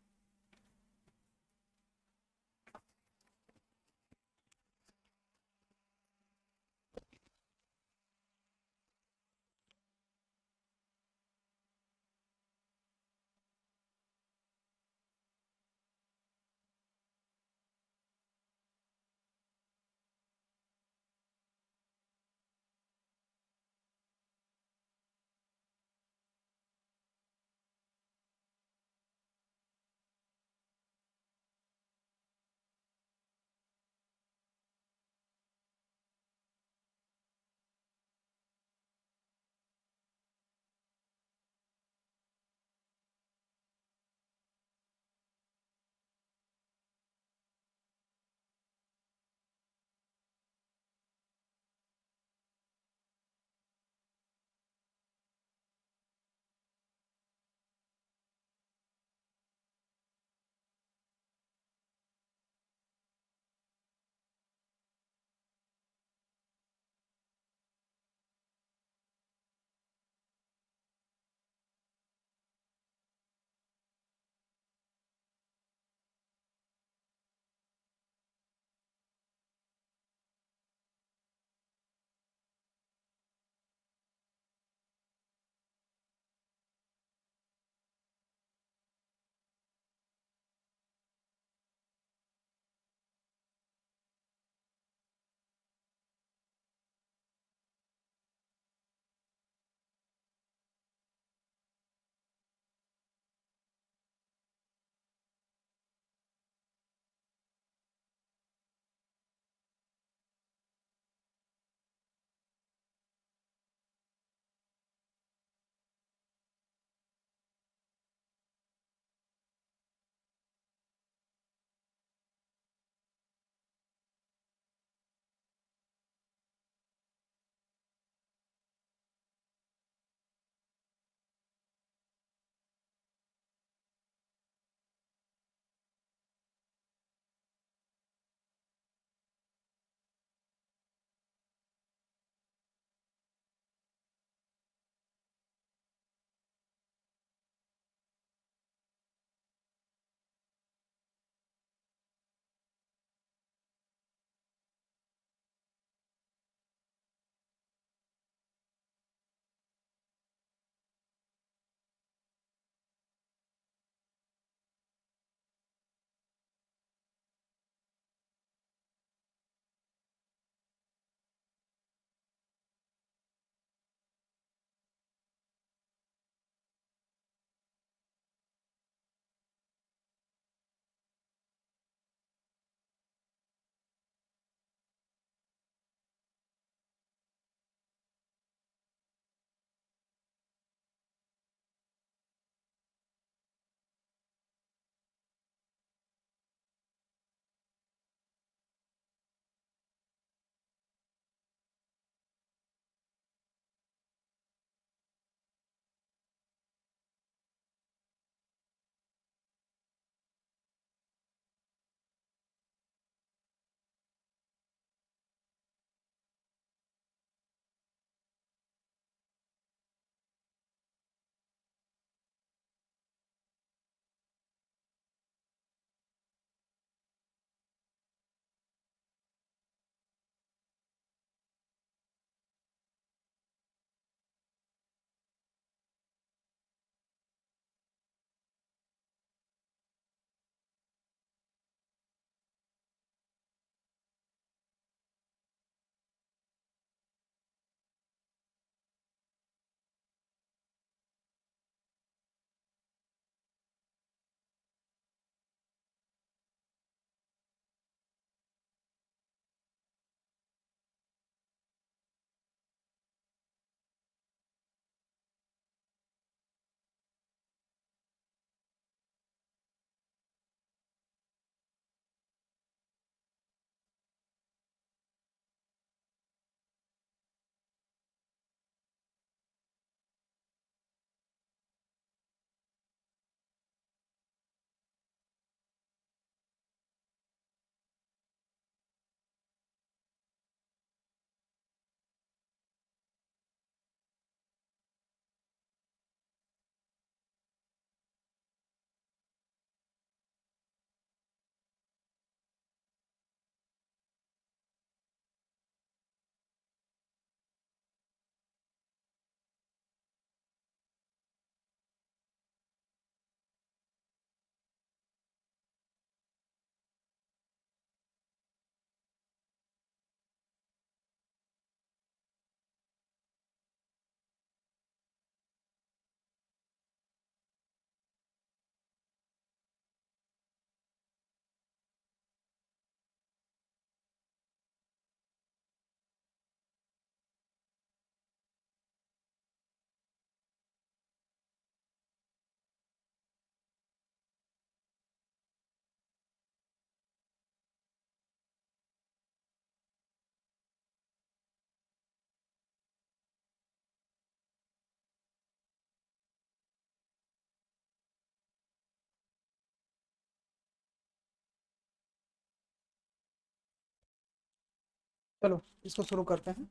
चलो इसको शुरू करते हैं।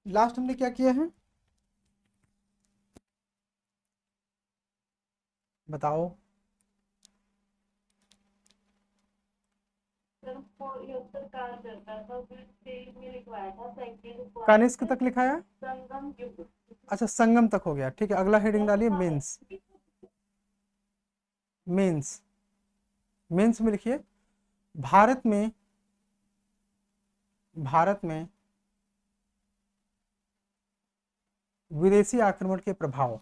लास्ट हमने क्या किया है बताओ। सर वो ये उत्तर काल चलता था, फिर 23 में लिखवाया था सेकंड कनिष्क तक लिखाया, संगम युग। अच्छा संगम तक हो गया, ठीक है। अगला हेडिंग डालिए मेंस। मेंस, मेंस में लिखिए भारत में, भारत में विदेशी आक्रमण के प्रभाव,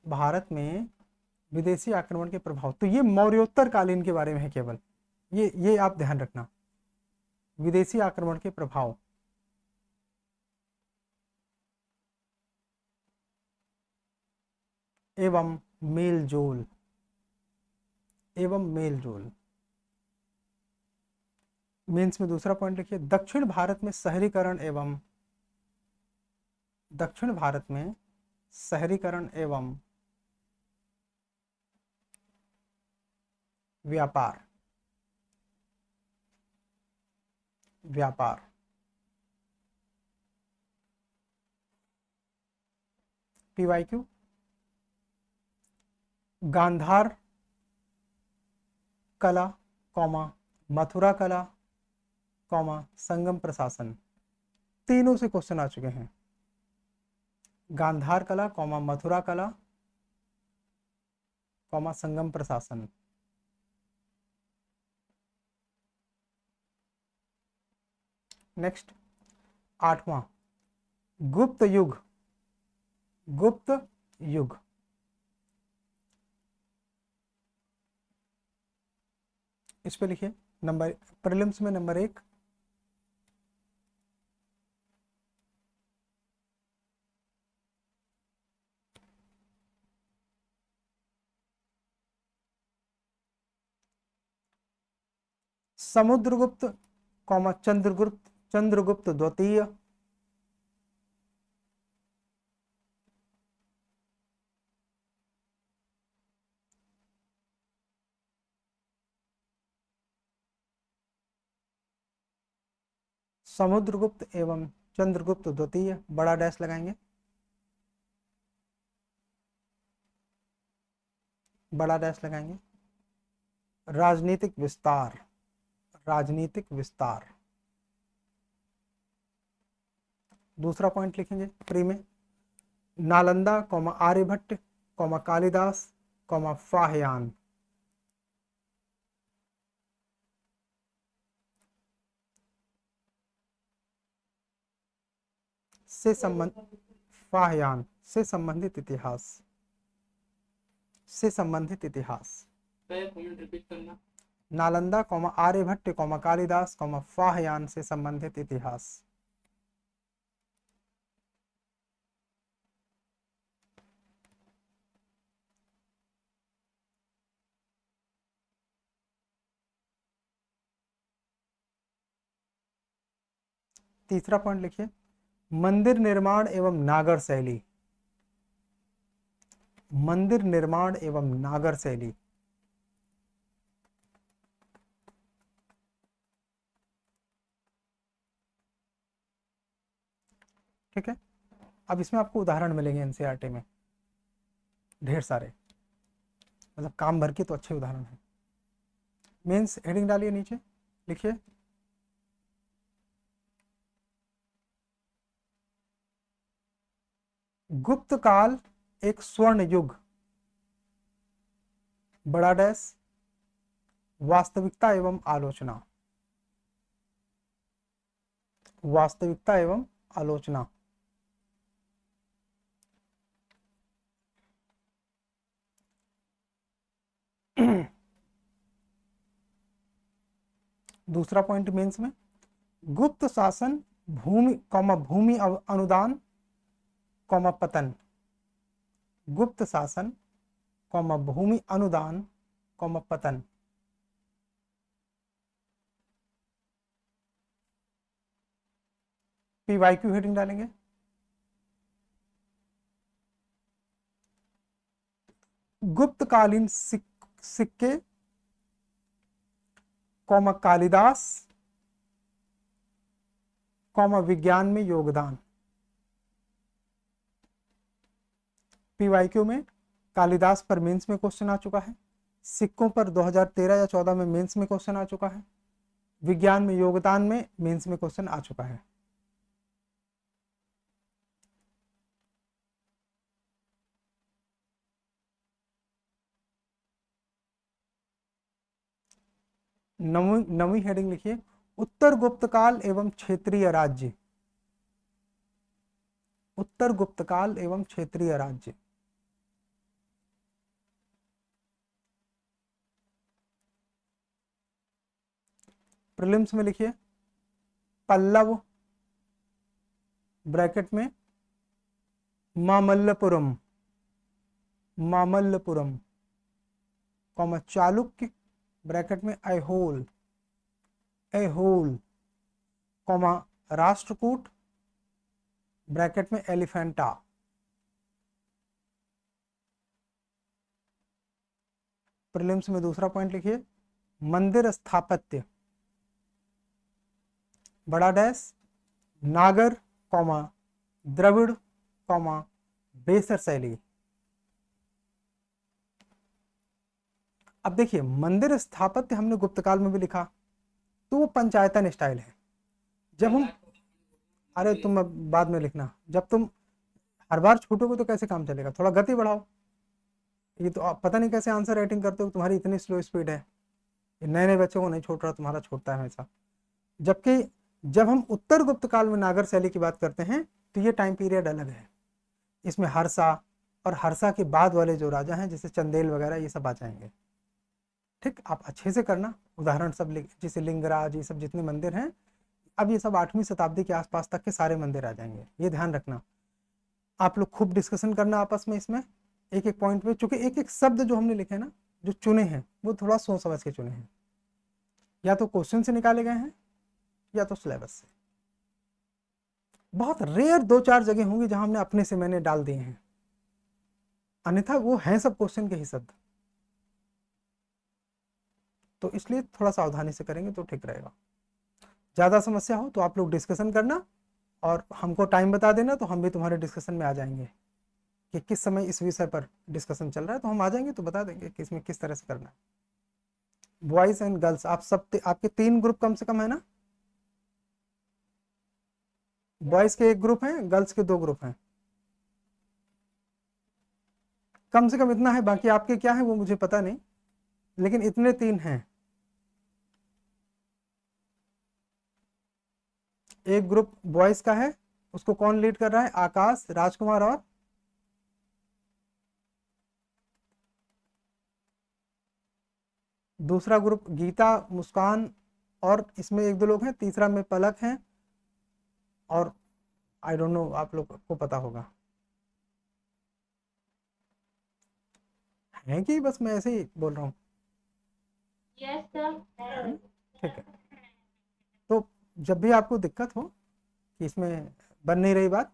भारत में विदेशी आक्रमण के प्रभाव। तो ये मौर्योत्तर कालीन के बारे में है केवल, ये आप ध्यान रखना, विदेशी आक्रमण के प्रभाव। एवं मेल जोल, एवं मेल जोल। मीन्स में दूसरा पॉइंट लिखिए दक्षिण भारत में शहरीकरण एवं, दक्षिण भारत में शहरीकरण एवं व्यापार, व्यापार। पीवाईक्यू गांधार कला कौमा मथुरा कला कौमा संगम प्रशासन, तीनों से क्वेश्चन आ चुके हैं। गांधार कला कौमा मथुरा कला कौमा संगम प्रशासन। नेक्स्ट 8वां गुप्त युग, गुप्त युग। इस पे लिखिए नंबर, प्रीलिम्स में नंबर 1। समुद्रगुप्त कौमा चंद्रगुप्त, चंद्रगुप्त द्वितीय। समुद्रगुप्त एवं चंद्रगुप्त द्वितीय, बड़ा डैश लगाएंगे, बड़ा डैश लगाएंगे। राजनीतिक विस्तार, राजनीतिक विस्तार। दूसरा पॉइंट लिखेंगे प्री में Nalanda comma Aryabhatta comma Kalidas comma Fahien से संबंध, फाहयान से संबंधित इतिहास, से संबंधित इतिहास। पॉइंट रिपीट करना। Nalanda comma Aryabhatta comma Kalidas comma Fahien से संबंधित इतिहास। तीसरा पॉइंट लिखिए मंदिर निर्माण एवं नागर शैली, मंदिर निर्माण एवं नागर शैली। ठीक है, अब इसमें आपको उदाहरण मिलेंगे एनसीईआरटी में ढेर सारे, मतलब काम भर के तो अच्छे उदाहरण हैं। मेंस हेडिंग डालिए नीचे, लिखिए गुप्त काल एक स्वर्ण युग, बड़ा डैश वास्तविकता एवं आलोचना, वास्तविकता एवं आलोचना। दूसरा पॉइंट मेंस में गुप्त शासन भूमि कौमा भूमि अनुदान कौमा पतन, गुप्त शासन कौमा भूमि अनुदान कौमा पतन। पीवाईक्यू हेडिंग डालेंगे गुप्तकालीन सिक्के, कौमा कालिदास, कौमा विज्ञान में योगदान। पीवाईक्यू में कालिदास पर मेंस में क्वेश्चन आ चुका है, सिक्कों पर 2013 या 14 में मेंस में क्वेश्चन आ चुका है, विज्ञान में योगदान में मेंस में क्वेश्चन आ चुका है। नवी हेडिंग लिखिए, उत्तर गुप्तकाल एवं क्षेत्रीय राज्य। उत्तर गुप्तकाल एवं क्षेत्रीय राज्य। प्रीलिम्स में लिखिए पल्लव ब्रैकेट में मामल्लपुरम, मामल्लपुरम, कॉमा चालुक्य ब्रैकेट में ऐहोल, ऐहोल, कॉमा राष्ट्रकूट ब्रैकेट में एलिफेंटा। प्रीलिम्स में दूसरा पॉइंट लिखिए मंदिर स्थापत्य, बड़ा डैश नागर, कॉमा द्रविड़, कॉमा बेसर शैली। अब देखिए मंदिर स्थापत्य हमने गुप्तकाल में भी लिखा, तो वो पंचायतन स्टाइल है। जब हम, अरे तुम अब बाद में लिखना, जब तुम हर बार छूटोगे तो कैसे काम चलेगा, थोड़ा गति बढ़ाओ। ये तो आप पता नहीं कैसे आंसर राइटिंग करते हो, तुम्हारी इतनी स्लो स्पीड है। नए नए बच्चों को नहीं छूट रहा, तुम्हारा छूटता है हमेशा। जबकि जब हम उत्तर गुप्तकाल में नागर शैली की बात करते हैं तो ये टाइम पीरियड अलग है। इसमें हर्षा और हर्षा के बाद वाले जो राजा हैं जैसे चंदेल वगैरह ये सब आ जाएंगे। ठीक, आप अच्छे से करना, उदाहरण सब जैसे लिंगराज, ये सब जितने मंदिर हैं, अब ये सब 8वीं शताब्दी के आसपास तक के सारे मंदिर आ जाएंगे, ये ध्यान रखना। आप लोग खूब डिस्कशन करना आपस में इसमें, एक एक पॉइंट पे, चूंकि एक एक शब्द जो हमने लिखे ना, जो चुने हैं वो थोड़ा सोच समझ के चुने हैं, या तो क्वेश्चन से निकाले गए हैं या तो सिलेबस से। बहुत रेयर 2-4 जगह होंगी जहां हमने अपने से मैंने डाल दिए हैं, अन्यथा वो हैं सब क्वेश्चन के ही शब्द। तो इसलिए थोड़ा सावधानी से करेंगे तो ठीक रहेगा। ज़्यादा समस्या हो तो आप लोग डिस्कशन करना और हमको टाइम बता देना, तो हम भी तुम्हारे डिस्कशन में आ जाएंगे कि किस समय इस विषय पर डिस्कशन चल रहा है, तो हम आ जाएंगे तो बता देंगे कि इसमें किस तरह से करना है। बॉयज़ एंड गर्ल्स आप सब आपके 3 ग्रुप कम से कम है ना? बॉयज़ के 1 ग्रुप है, गर्ल्स के 2 ग्रुप हैं, कम से कम इतना है। बाकी आपके क्या है वो मुझे पता नहीं, लेकिन इतने 3 हैं। एक ग्रुप बॉयज का है, उसको कौन लीड कर रहा है? आकाश, राजकुमार और दूसरा ग्रुप गीता, मुस्कान और इसमें 1-2 लोग हैं, तीसरा में पलक हैं और आई डोंट नो, आप लोग को पता होगा है कि बस मैं ऐसे ही बोल रहा हूँ। Yes sir. ठीक है, तो जब भी आपको दिक्कत हो कि इसमें बन नहीं रही बात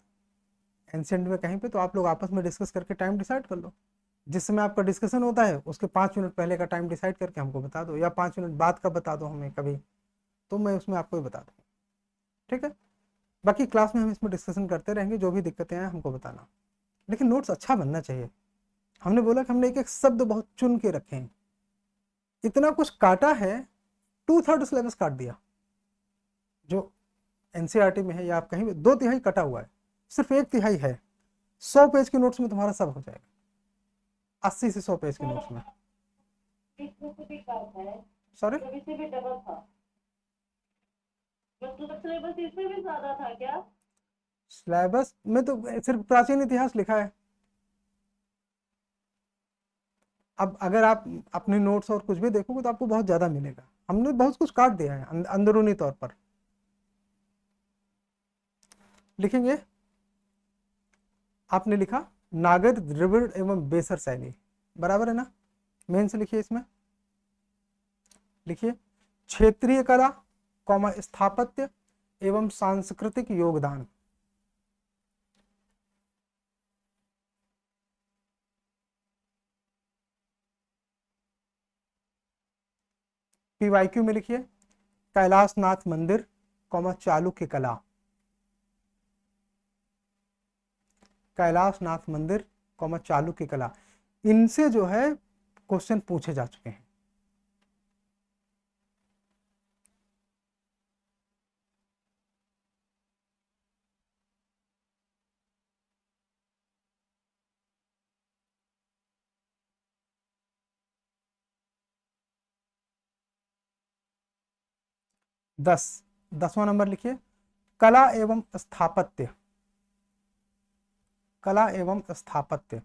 एंसेंट में कहीं पे, तो आप लोग आपस में डिस्कस करके टाइम डिसाइड कर लो। जिस समय आपका डिस्कशन होता है उसके 5 मिनट पहले का टाइम डिसाइड करके हमको बता दो, या 5 मिनट बाद का बता दो हमें कभी, तो मैं उसमें आपको ही बता दूँ। ठीक है, बाकी क्लास में हम इसमें डिस्कशन करते रहेंगे, जो भी दिक्कतें आए हमको बताना, लेकिन नोट्स अच्छा बनना चाहिए। हमने बोला कि हमने एक एक शब्द बहुत चुन के रखे हैं, इतना कुछ काटा है, 2/3 सिलेबस काट दिया। जो एनसीईआरटी में है या आप कहीं भी 2/3 कटा हुआ है, सिर्फ 1/3 है। 100 पेज के नोट्स में तुम्हारा सब हो जाएगा, 80 से 100 पेज के नोट्स में। इसमें से भी कम है, सॉरी, कभी से भी डबल था, मतलब सिलेबस इसमें भी ज्यादा था क्या? सिलेबस में तो सिर्फ प्राचीन इतिहास लिखा है। अब अगर आप अपने नोट्स और कुछ भी देखोगे तो आपको बहुत ज़्यादा मिलेगा। हमने बहुत कुछ काट दिया है अंदरूनी तौर पर। लिखेंगे, आपने लिखा नागर, द्रविड़ एवं बेसर शैली, बराबर है ना? मेन से लिखिए, इसमें लिखिए क्षेत्रीय कला, कौमा स्थापत्य एवं सांस्कृतिक योगदान। PYQ में लिखिए कैलाशनाथ मंदिर, चालुक्य कला। कैलाशनाथ मंदिर, चालुक्य कला, इनसे जो है क्वेश्चन पूछे जा चुके हैं। दस, 10वां नंबर लिखिए कला एवं स्थापत्य। कला एवं स्थापत्य,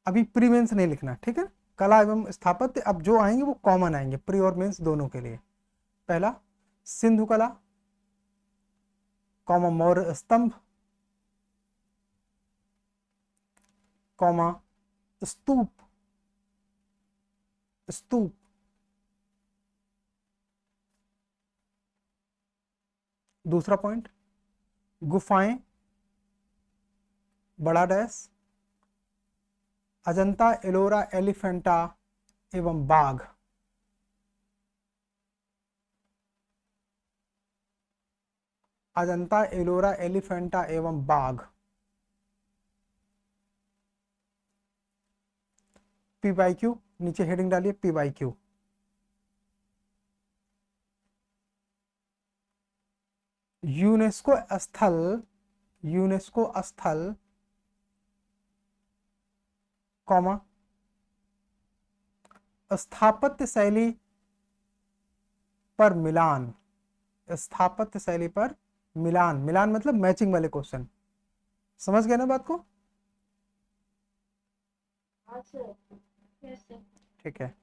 अभी प्री मेंस नहीं लिखना, ठीक है। कला एवं स्थापत्य अब जो आएंगे वो कॉमन आएंगे, प्री और मेंस दोनों के लिए। पहला सिंधु कला, मौर्य स्तंभ, स्तूप, स्तूप। दूसरा पॉइंट गुफाएं, बड़ा डैश, अजंता एलोरा एलिफेंटा एवं बाघ। अजंता एलोरा एलिफेंटा एवं बाघ। PYQ नीचे हेडिंग डालिए PYQ। यूनेस्को स्थल, यूनेस्को स्थल, कॉमा स्थापत्य शैली पर मिलान। स्थापत्य शैली पर मिलान, मिलान मतलब मैचिंग वाले क्वेश्चन। समझ गए ना बात को? हाँ सर। Yes sir. ठीक है।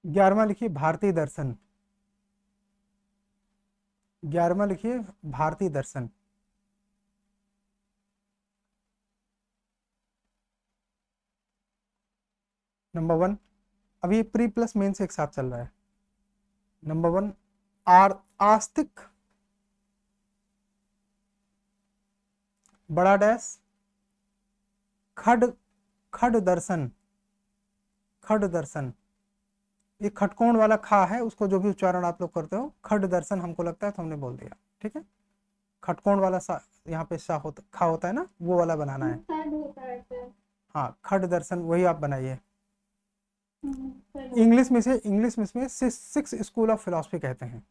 ग्यारहवां लिखिए भारतीय दर्शन। 11वां लिखिए भारतीय दर्शन। नंबर 1, अभी प्री प्लस मेंस एक साथ चल रहा है। नंबर 1 आस्तिक, बड़ा डैश, खड, खड दर्शन, खड दर्शन। ये खटकोण वाला खा है, उसको जो भी उच्चारण आप लोग करते हो, खड दर्शन हमको लगता है तो हमने बोल दिया, ठीक है। खटकोण वाला सा यहाँ पे सा होता, खा होता है ना, वो वाला बनाना है। शायद होता है सर। हाँ, खड दर्शन वही आप बनाइए। सर इंग्लिश में इसमें 6 स्कूल ऑफ फिलॉसफी कहते हैं।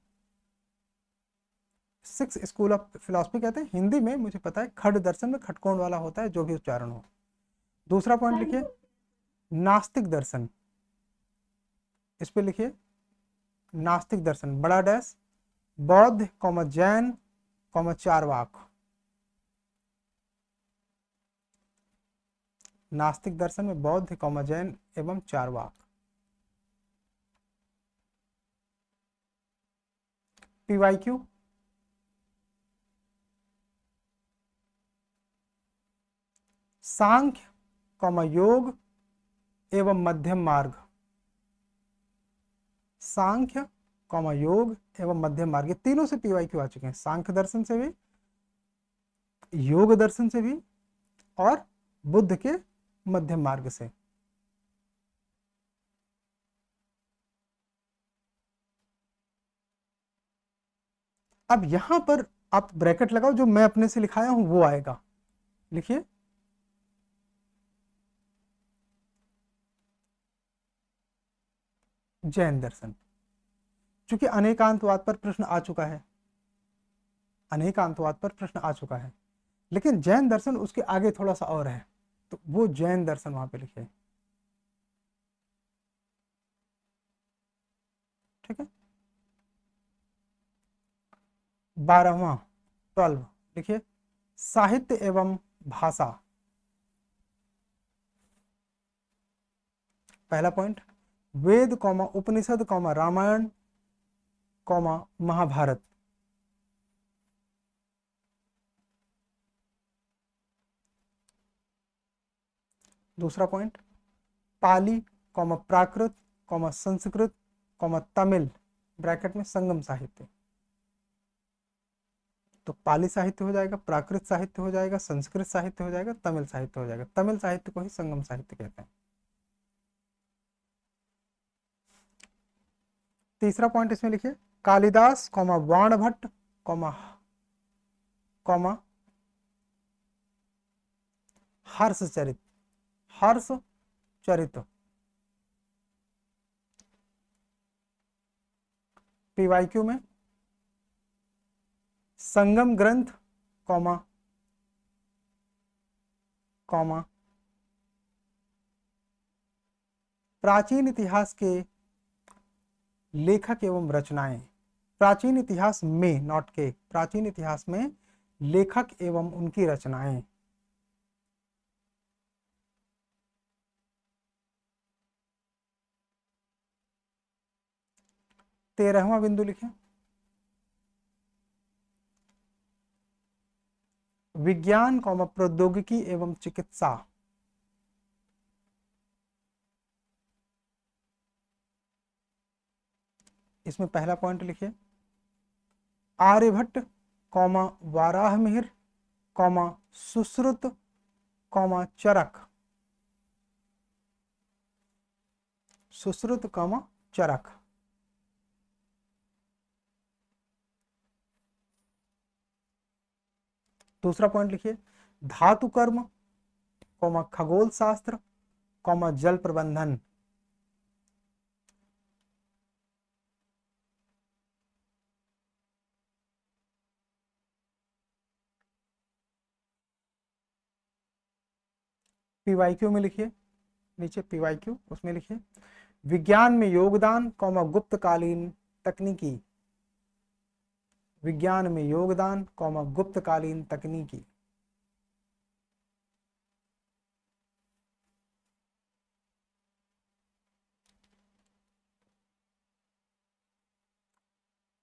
6 स्कूल ऑफ फिलॉसफी कहते हैं। हिंदी में मुझे पता है खड दर्शन में खटकोण वाला होता है, जो भी उच्चारण हो। दूसरा पॉइंट लिखिए नास्तिक दर्शन। इस पे लिखिए नास्तिक दर्शन, बड़ा डैश, बौद्ध, जैन, चारवाक। नास्तिक दर्शन में बौद्ध, जैन एवं चारवाक। PYQ सांख्य, योग एवं मध्यम मार्ग। सांख्य, योग एवं मध्यम मार्ग, ये तीनों से PYQ आ चुके हैं। सांख्य दर्शन से भी, योग दर्शन से भी, और बुद्ध के मध्यम मार्ग से। अब यहां पर आप ब्रैकेट लगाओ, जो मैं अपने से लिखाया हूं वो आएगा। लिखिए जैन दर्शन, क्योंकि अनेकांतवाद पर प्रश्न आ चुका है, अनेकांतवाद पर प्रश्न आ चुका है, लेकिन जैन दर्शन उसके आगे थोड़ा सा और है, तो वो जैन दर्शन वहां पे लिखिए, ठीक है। 12वां 12 लिखिए साहित्य एवं भाषा। पहला पॉइंट वेद, उपनिषद, रामायण, महाभारत। दूसरा point, Pali comma Prakrit comma Sanskrit comma Tamil bracket में संगम साहित्य। तो पाली साहित्य हो जाएगा, प्राकृत साहित्य हो जाएगा, संस्कृत साहित्य हो जाएगा, तमिल साहित्य हो जाएगा। तमिल साहित्य को ही संगम साहित्य कहते हैं। तीसरा पॉइंट इसमें लिखिए, Kalidasa comma Banabhatta comma comma Harshacharita, Harshacharita. PYQ में संगम ग्रंथ कॉमा कॉमा प्राचीन इतिहास के लेखक एवं रचनाएं। प्राचीन इतिहास में, नॉट के, प्राचीन इतिहास में लेखक एवं उनकी रचनाएं। तेरहवां बिंदु लिखें, विज्ञान कॉमा प्रौद्योगिकी एवं चिकित्सा। इसमें पहला पॉइंट लिखिए, Aryabhata comma Varahamihira comma Sushruta comma Charaka, Sushruta comma Charaka. दूसरा पॉइंट लिखिए, धातु कर्म कॉमा खगोल शास्त्र कॉमा जल प्रबंधन। पीवाईक्यू में लिखिए, नीचे पीवाईक्यू, उसमें लिखिए, विज्ञान में योगदान कॉमा गुप्तकालीन तकनीकी, विज्ञान में योगदान कॉमा गुप्तकालीन तकनीकी।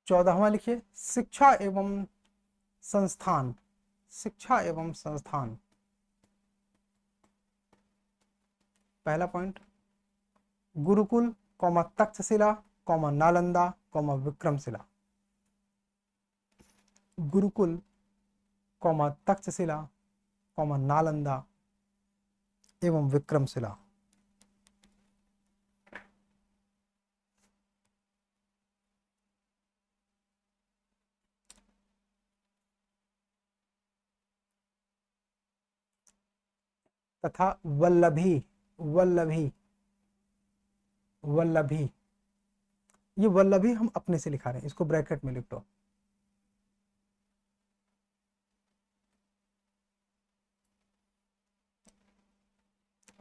चौदहवां लिखिए, शिक्षा एवं संस्थान, शिक्षा एवं संस्थान। पहला point, Gurukul comma Takshashila comma Nalanda comma Vikramshila, Gurukul comma Takshashila comma Nalanda एवं विक्रमशिला। तथा वल्लभी, वल्लभी, वल्लभी, ये वल्लभी हम अपने से लिखा रहे हैं, इसको ब्रैकेट में लिख दो।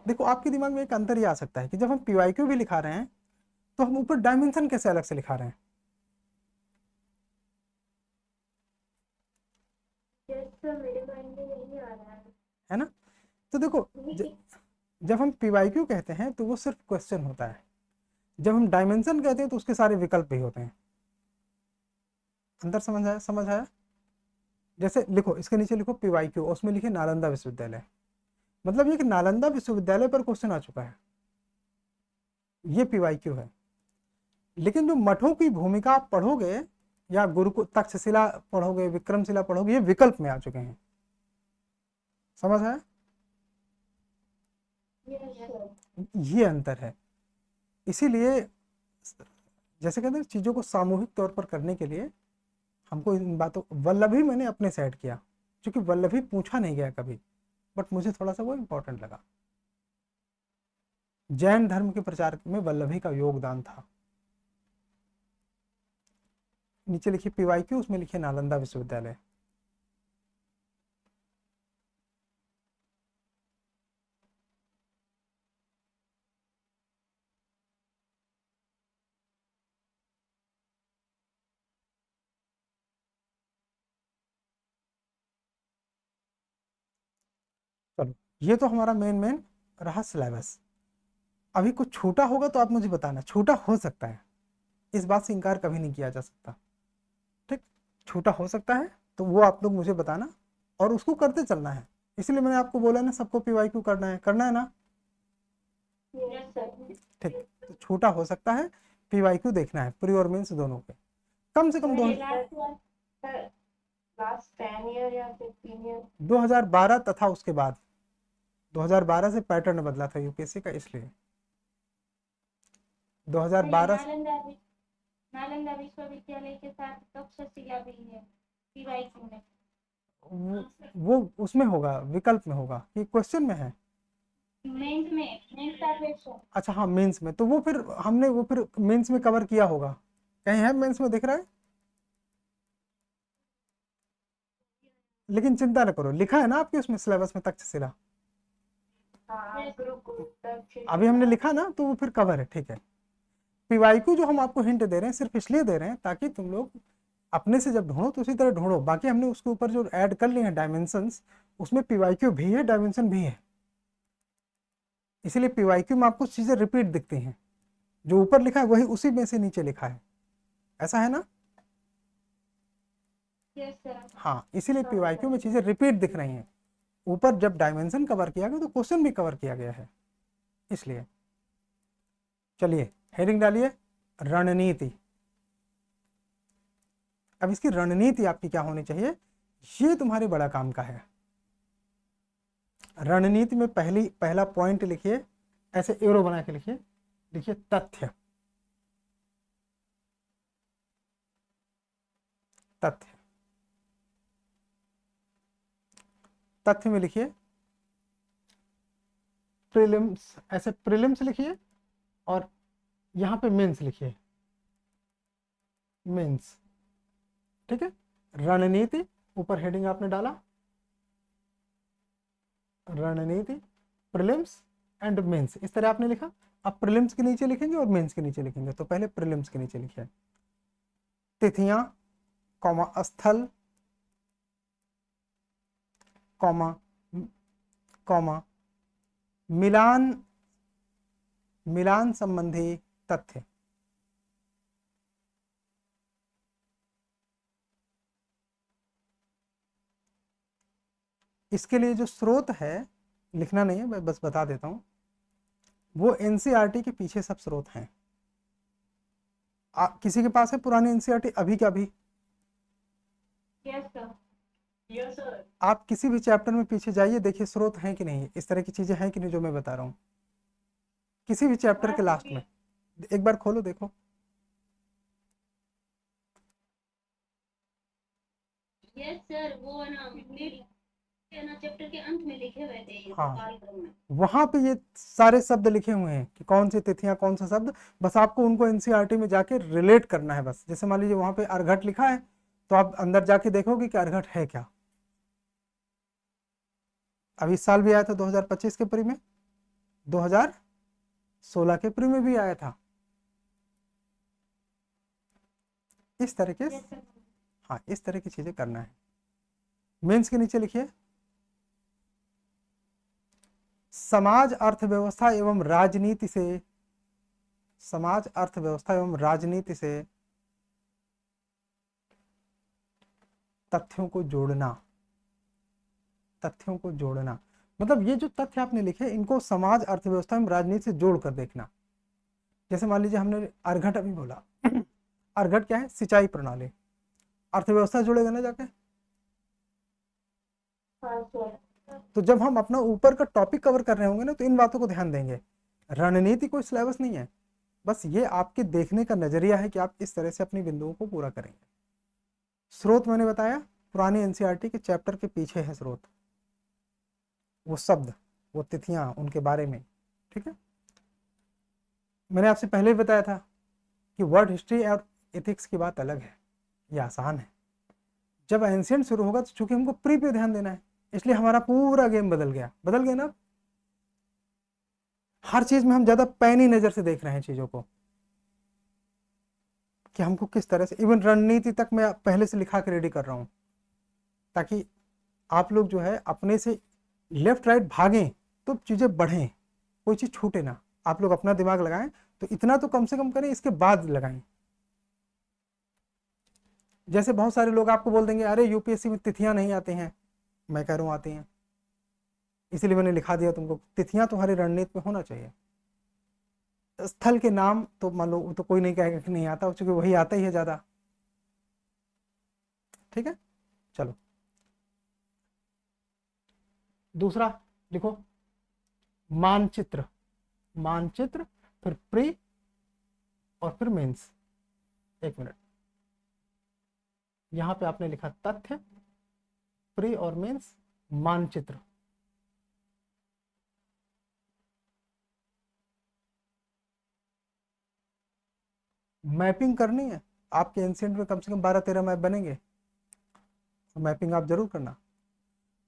देखो आपके दिमाग में एक अंतर ये आ सकता है कि जब हम पीवाईक्यू भी लिखा रहे हैं तो हम ऊपर डायमेंशन कैसे अलग से लिखा रहे हैं। मेरे माइंड में नहीं आ रहा है ना। तो देखो जब हम पीवाईक्यू कहते हैं तो वो सिर्फ क्वेश्चन होता है, जब हम डायमेंशन कहते हैं तो उसके सारे विकल्प भी होते हैं। अंदर समझ आया, समझ आया। जैसे लिखो, इसके नीचे लिखो पीवाईक्यू, उसमें लिखे नालंदा विश्वविद्यालय, मतलब ये कि नालंदा विश्वविद्यालय पर क्वेश्चन आ चुका है, ये पीवाईक्यू है। लेकिन जो मठों की भूमिका आप पढ़ोगे या गुरुकुल तक्षशिला पढ़ोगे, विक्रमशिला पढ़ोगे, ये विकल्प में आ चुके हैं। समझ आया, ये अंतर है। इसीलिए जैसे कहते हैं चीजों को सामूहिक तौर पर करने के लिए हमको इन बातों, वल्लभी मैंने अपने साइड किया क्योंकि वल्लभी पूछा नहीं गया कभी, बट मुझे थोड़ा सा वो इंपॉर्टेंट लगा। जैन धर्म के प्रचार में वल्लभी का योगदान था। नीचे लिखिए पीवाईक्यू, उसमें लिखिए नालंदा विश्वविद्यालय। चलो, ये तो हमारा मेन रहा सिलेबस। अभी कुछ छूटा होगा तो आप मुझे बताना, छूटा हो सकता है, इस बात से इनकार कभी नहीं किया जा सकता। ठीक, छूटा हो सकता है तो वो आप लोग मुझे बताना और उसको करते चलना है। इसलिए मैंने आपको बोला ना, सबको पीवाईक्यू करना है, करना है ना। Yes sir. ठीक, तो छोटा हो सकता है, PYQ देखना है, प्री और मेंस दोनों पे, कम से कम लास्ट 10 ईयर या 15 ईयर 2012 तथा उसके बाद 2012 से पैटर्न बदला था यूपीएससी का, इसलिए 2012 से नालंदा विश्वविद्यालय के साथ तक्षशिला भी है पीवाईक्यू में। वो उसमें होगा, विकल्प में होगा कि क्वेश्चन में है? मेंस का क्वेश्चन। अच्छा हाँ, मेंस में, तो वो फिर मेंस में कवर किया होगा, कहीं है मेंस में दिख रहा है? लेकिन चिंता न करो, लिखा है ना आपके उसमें सिलेबस में तक्षशिला, अभी हमने लिखा ना, तो वो फिर कवर है, ठीक है। PYQ जो हम आपको हिंट दे रहे हैं सिर्फ इसलिए दे रहे हैं ताकि तुम लोग अपने से जब ढूंढो तो उसी तरह ढूंढो, बाकी हमने उसके ऊपर जो ऐड कर लिए हैं डायमेंशंस, उसमें PYQ भी है, डायमेंशन भी है, इसीलिए PYQ में आपको चीजें रिपीट दिखती हैं, जो ऊपर लिखा है वही उसी में से नीचे लिखा है, ऐसा है ना? Yes sir. हाँ, इसीलिए PYQ में चीजें रिपीट दिख रही हैं, ऊपर जब डायमेंशन कवर किया गया तो क्वेश्चन भी कवर किया गया है, इसलिए। चलिए हेडिंग डालिए, रणनीति। अब इसकी रणनीति आपकी क्या होनी चाहिए, ये तुम्हारे बड़ा काम का है। रणनीति में पहला पॉइंट लिखिए, ऐसे एरो बना के लिखिए, लिखिए तथ्य। तथ्य, तथ्य में लिखिए प्रीलिम्स, ऐसे प्रीलिम्स लिखिए, और यहां पे मेंस लिखिए, मेंस, ठीक है। रणनीति, ऊपर हेडिंग आपने डाला, रणनीति, प्रीलिम्स एंड मेंस, इस तरह आपने लिखा। अब प्रीलिम्स के नीचे लिखेंगे और मेंस के नीचे लिखेंगे, तो पहले प्रीलिम्स के नीचे लिखिए तिथियां, कॉमा स्थल, कॉमा कॉमा मिलान संबंधी तथ्य। इसके लिए जो स्रोत है लिखना नहीं है, मैं बस बता देता हूं, वो एनसीईआरटी के पीछे सब स्रोत हैं। किसी के पास है पुरानी एनसीईआरटी अभी का अभी? Yes sir. Yes sir. आप किसी भी चैप्टर में पीछे जाइए, देखिए स्रोत हैं कि नहीं, इस तरह की चीजें हैं कि नहीं जो मैं बता रहा हूं, किसी भी चैप्टर के लास्ट में एक बार खोलो देखो। यस सर, वो ना चैप्टर के अंत में लिखे हुए थे। हाँ, वहां पे ये सारे शब्द लिखे हुए हैं कि कौन सी तिथियां, कौन सा शब्द, बस आपको उनको एनसीईआरटी में जाके रिलेट करना है बस। जैसे मान लीजिए वहां पे अर्घट लिखा है, तो आप अंदर जाके देखोगे कि अर्घट है क्या। अब इस साल भी आया था 2025 के प्री में, 2016 के प्री में भी आया था, इस तरह के। हाँ, इस तरह की चीजें करना है। मेंस के नीचे लिखिए समाज अर्थव्यवस्था एवं राजनीति से, समाज अर्थव्यवस्था एवं राजनीति से तथ्यों को जोड़ना। तथ्यों को जोड़ना मतलब ये जो तथ्य आपने लिखे इनको समाज अर्थव्यवस्था एवं राजनीति से जोड़ कर देखना। जैसे मान लीजिए हमने अर्घट अभी बोला, अर्घट क्या है, सिंचाई प्रणाली, अर्थव्यवस्था जुड़ेगा ना जाके। तो जब हम अपना ऊपर का टॉपिक कवर कर रहे होंगे ना, तो इन बातों को ध्यान देंगे। रणनीति कोई सिलेबस नहीं है, बस ये आपके देखने का नजरिया है कि आप इस तरह से अपनी बिंदुओं को पूरा करेंगे। स्रोत मैंने बताया, पुरानी एनसीईआरटी के चैप्टर के पीछे है स्रोत, वो शब्द, वो तिथियां, उनके बारे में, ठीक है। मैंने आपसे पहले ही बताया था कि वर्ड हिस्ट्री और एथिक्स की बात अलग है, ये आसान है। जब एंशिएंट शुरू होगा तो चूंकि हमको प्री पे ध्यान देना है, इसलिए हमारा पूरा गेम बदल गया ना। हर चीज में हम ज्यादा पैनी नजर से देख रहे हैं चीजों को, कि हमको किस तरह से, इवन रणनीति तक मैं पहले से लिखा के रेडी कर रहा हूं, ताकि आप लोग जो है अपने से लेफ्ट राइट भागें तो चीजें बढ़ें, कोई चीज छूटे ना। आप लोग अपना दिमाग लगाएं तो इतना तो कम से कम करें, इसके बाद लगाएं। जैसे बहुत सारे लोग आपको बोल देंगे अरे यूपीएससी में तिथियां नहीं आती हैं, मैं कह रहा हूं आती हैं, इसीलिए मैंने लिखा दिया तुमको, तिथियां तुम्हारी रणनीति में होना चाहिए। स्थल के नाम तो मान लो तो कोई नहीं कहेगा कि नहीं आता, क्योंकि वही आता ही है ज्यादा। ठीक है, चलो दूसरा लिखो, मानचित्र। मानचित्र, फिर प्री और फिर मेंस। एक मिनट, यहां पे आपने लिखा तथ्य, प्री और मेंस, मानचित्र। मैपिंग करनी है आपके एंशिएंट में, कम से कम 12-13 मैप बनेंगे, मैपिंग आप जरूर करना।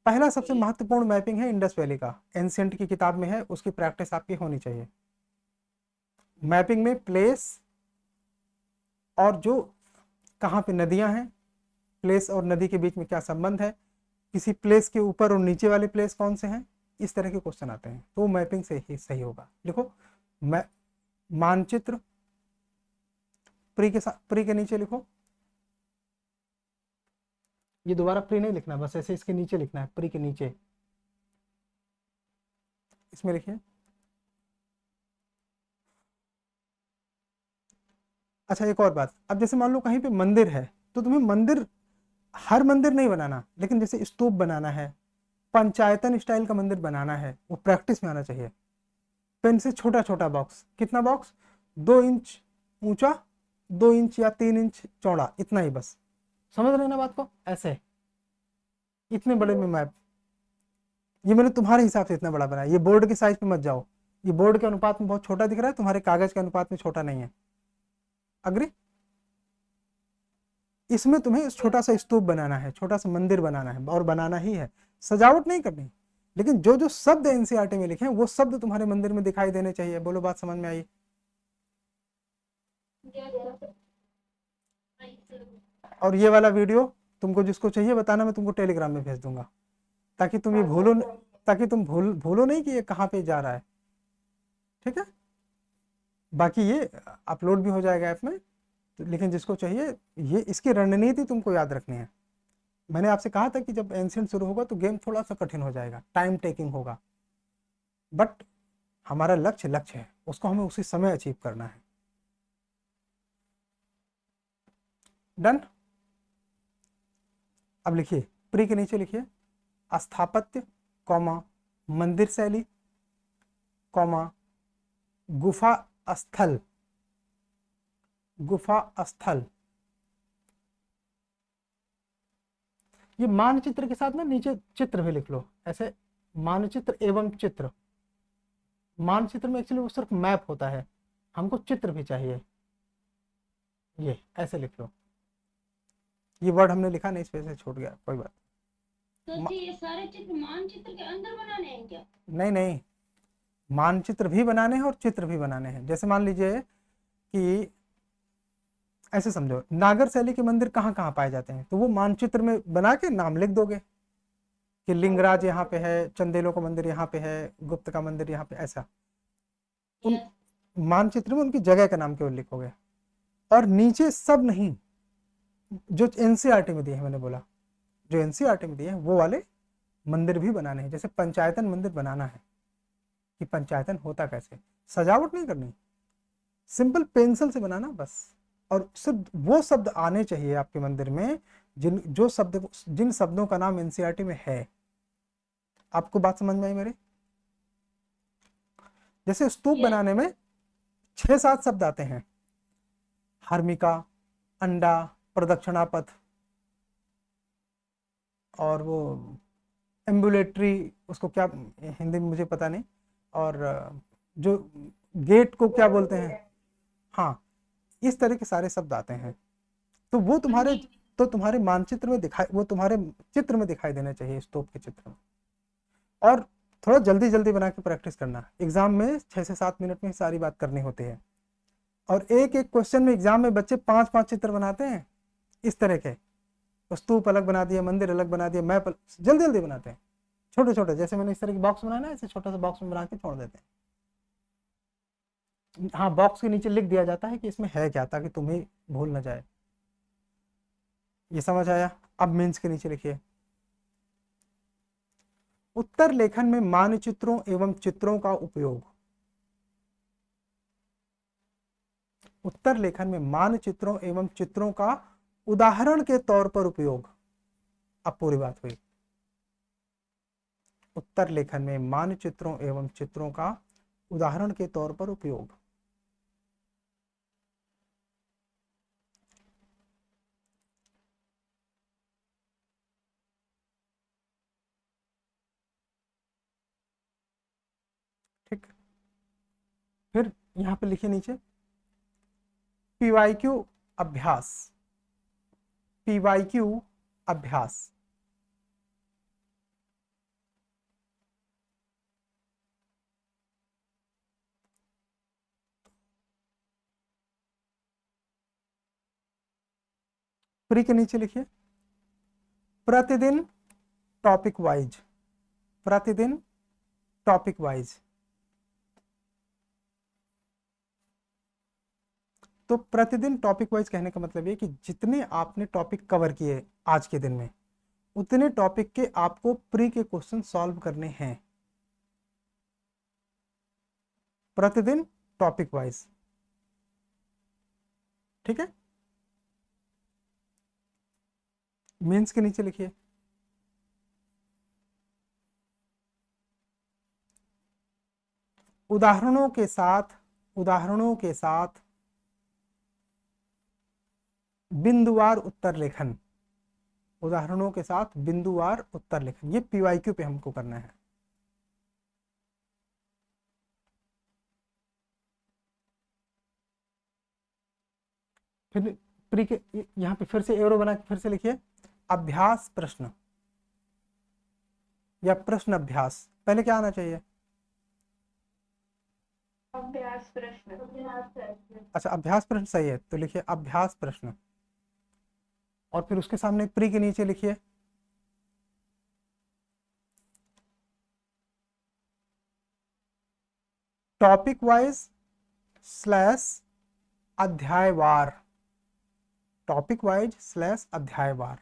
पहला सबसे महत्वपूर्ण मैपिंग है इंडस वैली का, एंशिएंट की किताब में है, उसकी प्रैक्टिस आपकी होनी चाहिए। मैपिंग में प्लेस और जो कहाँ पे नदियां हैं, प्लेस और नदी के बीच में क्या संबंध है, किसी प्लेस के ऊपर और नीचे वाले प्लेस कौन से हैं, इस तरह के क्वेश्चन आते हैं, तो मैपिंग से ही सही होगा। लिखो मानचित्र, प्री के साथ, प्री के नीचे लिखो, ये दोबारा प्री नहीं लिखना, बस ऐसे इसके नीचे लिखना है, प्री के नीचे इसमें लिखिए। अच्छा एक और बात, अब जैसे मान लो कहीं पे मंदिर है, तो तुम्हें मंदिर, हर मंदिर नहीं बनाना, लेकिन जैसे स्तूप बनाना है, पंचायतन स्टाइल का मंदिर बनाना है, वो प्रैक्टिस में आना चाहिए। पेन से छोटा छोटा बॉक्स, कितना बॉक्स, 2 इंच ऊंचा, 2 इंच या 3 इंच चौड़ा, इतना ही बस, समझ रहे ना बात को, ऐसे इतने बड़े में मैप, ये मैंने तुम्हारे हिसाब से इतना बड़ा बनाया, ये बोर्ड के साइज पे मत जाओ, ये बोर्ड के अनुपात में बहुत छोटा दिख रहा है, तुम्हारे कागज के अनुपात में छोटा नहीं है। अग्री, इसमें तुम्हें छोटा सा स्तूप बनाना है, छोटा सा मंदिर बनाना है, और बनाना ही है, सजावट नहीं करनी, लेकिन जो जो शब्द एनसीईआरटी में लिखे हैं वो शब्द तुम्हारे मंदिर में दिखाई देने चाहिए। बोलो बात समझ में आई? और ये वाला वीडियो तुमको जिसको चाहिए बताना, मैं तुमको टेलीग्राम में भेज दूंगा, ताकि तुम ये भूलो, ताकि तुम भूलो नहीं कि ये कहाँ पे जा रहा है। ठीक है, बाकी ये अपलोड भी हो जाएगा ऐप में, तो लेकिन जिसको चाहिए, ये इसकी रणनीति तुमको याद रखनी है। मैंने आपसे कहा था कि जब एंशिएंट शुरू होगा तो गेम थोड़ा सा कठिन हो जाएगा, टाइम टेकिंग होगा, बट हमारा लक्ष्य लक्ष्य है, उसको हमें उसी समय अचीव करना है। डन। अब लिखिए, प्री के नीचे लिखिए स्थापत्य, कॉमा मंदिर शैली, कॉमा गुफा स्थल, गुफा स्थल। ये मानचित्र के साथ ना नीचे चित्र भी लिख लो, ऐसे मानचित्र एवं चित्र। मानचित्र में एक्चुअली वो सिर्फ मैप होता है, हमको चित्र भी चाहिए, ये ऐसे लिख लो। ये वर्ड हमने लिखा नहीं, इस वजह से छूट गया, कोई बात। तो जी ये सारे चित्र मानचित्र के अंदर बनाने हैं क्या? नहीं नहीं, मानचित्र भी बनाने हैं और चित्र भी बनाने हैं। जैसे मान लीजिए कि ऐसे समझो, नागर शैली के मंदिर कहाँ कहाँ पाए जाते हैं, तो वो मानचित्र में बना के नाम लिख दोगे कि लिंगराज यहाँ पे है, चंदेलों का मंदिर यहाँ पे है, गुप्त का मंदिर यहाँ पे, ऐसा उन मानचित्र में उनकी जगह का नाम केवल लिखोगे। और नीचे सब नहीं, जो एनसीईआरटी में दिए हैं, मैंने बोला जो एनसीईआरटी में दिए हैं वो वाले मंदिर भी बनाने हैं। जैसे पंचायतन मंदिर बनाना है, कि पंचायतन होता कैसे, सजावट नहीं करनी, सिंपल पेंसिल से बनाना बस, और सिर्फ वो शब्द आने चाहिए आपके मंदिर में जिन शब्दों का नाम एनसीईआरटी में है। आपको बात समझ में आई मेरी? जैसे स्तूप बनाने में 6-7 शब्द आते हैं, हार्मिका, अंडा, प्रदक्षिणा पथ, और वो एम्बुलेटरी, उसको क्या हिंदी में मुझे पता नहीं, और जो गेट को क्या बोलते हैं, हाँ, इस तरह के सारे शब्द आते हैं। तो वो तुम्हारे मानचित्र में दिखाई, वो तुम्हारे चित्र में दिखाई देना चाहिए, स्तूप के चित्र में। और थोड़ा जल्दी जल्दी बना के प्रैक्टिस करना, एग्जाम में 6 से 7 मिनट में सारी बात करनी होती है। और एक एक क्वेश्चन में एग्जाम में बच्चे 5-5 चित्र बनाते हैं इस तरह के, स्तूप अलग बना दिया, मंदिर अलग बना दिया, मैप जल्दी जल्दी बनाते हैं, छोटे छोटे, जैसे मैंने इस तरह की बॉक्स बनाया ना, ऐसे छोटा सा बॉक्स में बना के छोड़ देते हैं। हाँ, बॉक्स के नीचे लिख दिया जाता है कि इसमें है क्या, ताकि तुम्हें भूल ना जाए। ये समझ आया? अब मेंस के नीचे लिखिए, उत्तर लेखन में मानचित्रों एवं चित्रों का उपयोग। उत्तर लेखन में मानचित्रों एवं चित्रों का उदाहरण के तौर पर उपयोग। अब पूरी बात हुई। उत्तर लेखन में मानचित्रों एवं चित्रों का उदाहरण के तौर पर उपयोग। ठीक, फिर यहां पे लिखिए नीचे पीवाईक्यू अभ्यास। पीवाईक्यू अभ्यास प्री के नीचे लिखिए प्रतिदिन टॉपिक वाइज। प्रतिदिन टॉपिक वाइज। तो प्रतिदिन टॉपिक वाइज कहने का मतलब ये कि जितने आपने टॉपिक कवर किए आज के दिन में, उतने टॉपिक के आपको प्री के क्वेश्चन सॉल्व करने हैं। प्रतिदिन टॉपिक वाइज। ठीक है। मेंस के नीचे लिखिए उदाहरणों के साथ बिंदुवार उत्तर लेखन। उदाहरणों के साथ बिंदुवार उत्तर लेखन, ये पीवाईक्यू पे हमको करना है। फिर प्री के यहाँ पे फिर से एरो बना के फिर से लिखिए अभ्यास प्रश्न या प्रश्न अभ्यास। पहले क्या आना चाहिए? अभ्यास प्रश्न। अच्छा, अभ्यास प्रश्न सही है, तो लिखिए अभ्यास प्रश्न। और फिर उसके सामने प्री के नीचे लिखिए टॉपिक वाइज स्लैश अध्यायवार। टॉपिक वाइज स्लैश अध्यायवार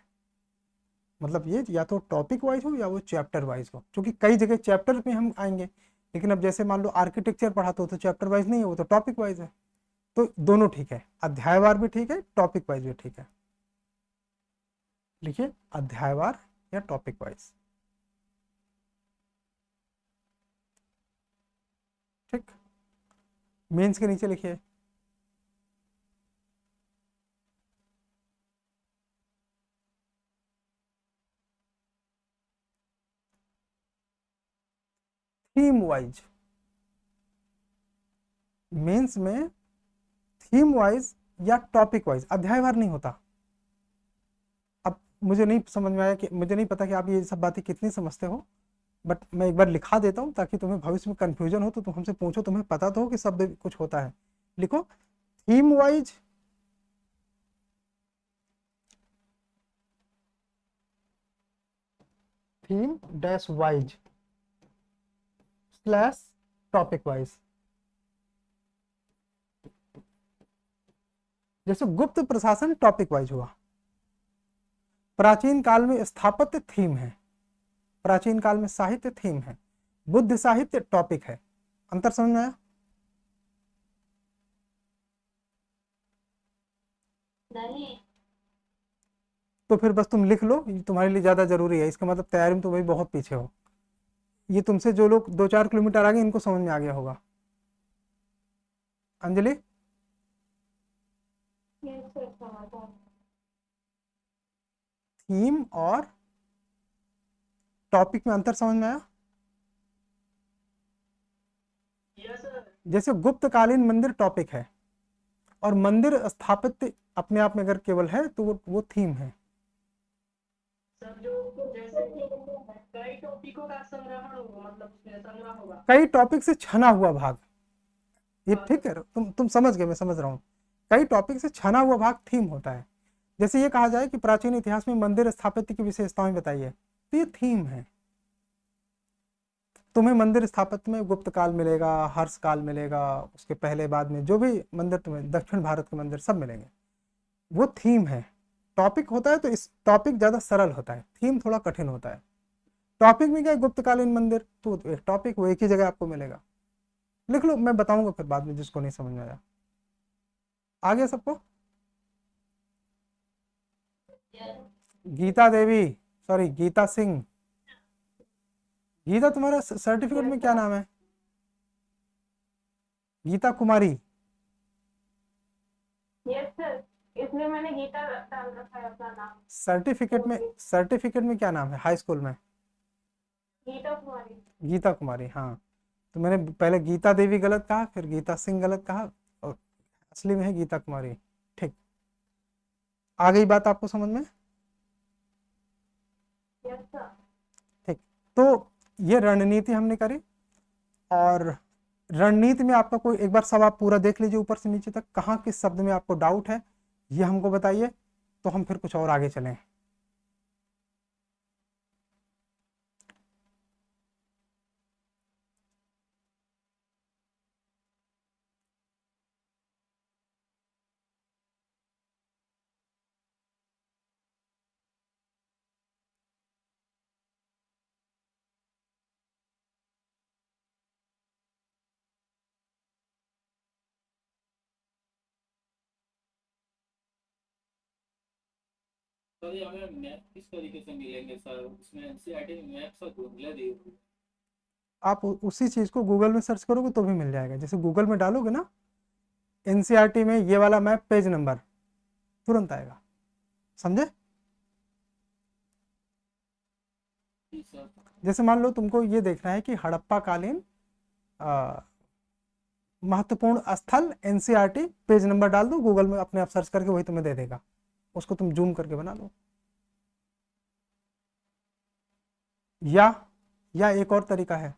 मतलब ये या तो टॉपिक वाइज हो या वो चैप्टर वाइज हो, क्योंकि कई जगह चैप्टर में हम आएंगे, लेकिन अब जैसे मान लो आर्किटेक्चर पढ़ाते हो तो चैप्टर वाइज नहीं है, वो तो टॉपिक वाइज है। तो दोनों ठीक है, अध्यायवार भी ठीक है, टॉपिक वाइज भी ठीक है। लिखिए अध्यायवार या टॉपिक वाइज। ठीक। मेंस के नीचे लिखिए थीम वाइज। मेंस में थीम वाइज या टॉपिक वाइज, अध्यायवार नहीं होता। अब मुझे नहीं समझ में आया कि मुझे नहीं पता कि आप ये सब बातें कितनी समझते हो, बट मैं एक बार लिखा देता हूँ ताकि तुम्हें भविष्य में कंफ्यूजन हो तो तुम हमसे पूछो, तुम्हें पता तो हो कि शब्द कुछ होता है। लिखो theme wise theme dash wise slash topic wise. जैसे गुप्त प्रशासन टॉपिक वाइज हुआ। प्राचीन काल में स्थापत्य थीम है, प्राचीन काल में साहित्य थीम है, बुद्ध साहित्य टॉपिक है। अंतर समझ में आया? नहीं। तो फिर बस तुम लिख लो, ये तुम्हारे लिए ज्यादा जरूरी है। इसका मतलब तैयारी में तुम भाई बहुत पीछे हो। ये तुमसे जो लोग 2-4 किलोमीटर आगे, इनको समझ में आ गया होगा। अंजलि ये सर समाधान। थीम और टॉपिक में अंतर समझ में आया? Yes sir. जैसे गुप्तकालीन मंदिर टॉपिक है और मंदिर स्थापत्य अपने आप में अगर केवल है तो वो थीम है। सर जो जैसे कई टॉपिकों का संग्रहण होगा, मतलब उसमें संग्रह होगा। कई टॉपिक से छना हुआ भाग, ये ठीक है, तुम समझ गए, मैं समझ रहा हूँ। कई टॉपिक से छना हुआ भाग थीम होता है। जैसे ये कहा जाए कि प्राचीन इतिहास में मंदिर स्थापत्य की विशेषताएं बताइए, तो ये थीम है। तुम्हें मंदिर स्थापत्य में गुप्त काल मिलेगा, हर्ष काल मिलेगा, उसके पहले बाद में जो भी मंदिर तुम्हें दक्षिण भारत के मंदिर सब मिलेंगे, वो थीम है। टॉपिक होता है तो इस टॉपिक ज्यादा सरल होता है, थीम थोड़ा कठिन होता है। टॉपिक में क्या है, गुप्तकालीन मंदिर, तो एक टॉपिक वो एक ही जगह आपको मिलेगा। लिख लो, मैं बताऊंगा फिर बाद में जिसको नहीं समझ में आया। आ गया सबको? गीता देवी, सॉरी गीता सिंह। गीता, तुम्हारा सर्टिफिकेट में क्या नाम है? गीता कुमारी। यस सर, इसमें मैंने गीता डाल रखा है अपना नाम। सर्टिफिकेट में क्या नाम है हाई स्कूल में? गीता कुमारी। गीता कुमारी, हाँ। तो मैंने पहले गीता देवी गलत कहा, फिर गीता सिंह गलत कहा, और असली में है गीता कुमारी। ठीक, आ गई बात आपको समझ में? Yes sir. ठीक, तो ये रणनीति हमने करी। और रणनीति में आपका कोई एक बार सब आप पूरा देख लीजिए ऊपर से नीचे तक, कहाँ किस शब्द में आपको डाउट है ये हमको बताइए, तो हम फिर कुछ और आगे चलें। सर ये हमें मैप किस तरीके से मिलेंगे सर? उसमें एनसीईआरटी में मैप सर ढूंढले दी। आप उसी चीज़ को गूगल में सर्च करोगे तो भी मिल जाएगा। जैसे गूगल में डालोगे ना एनसीईआरटी में ये वाला मैप पेज नंबर, तुरंत आएगा। समझे? जी सर। जैसे मान लो तुमको ये देखना है कि हड़प्पा कालीन महत्वपूर्ण स्थल एनसीईआरटी, पेज नंबर डाल दो गूगल में, अपने आप सर्च करके वही तुम्हें दे देगा। उसको तुम जूम करके बना लो। या एक और तरीका है,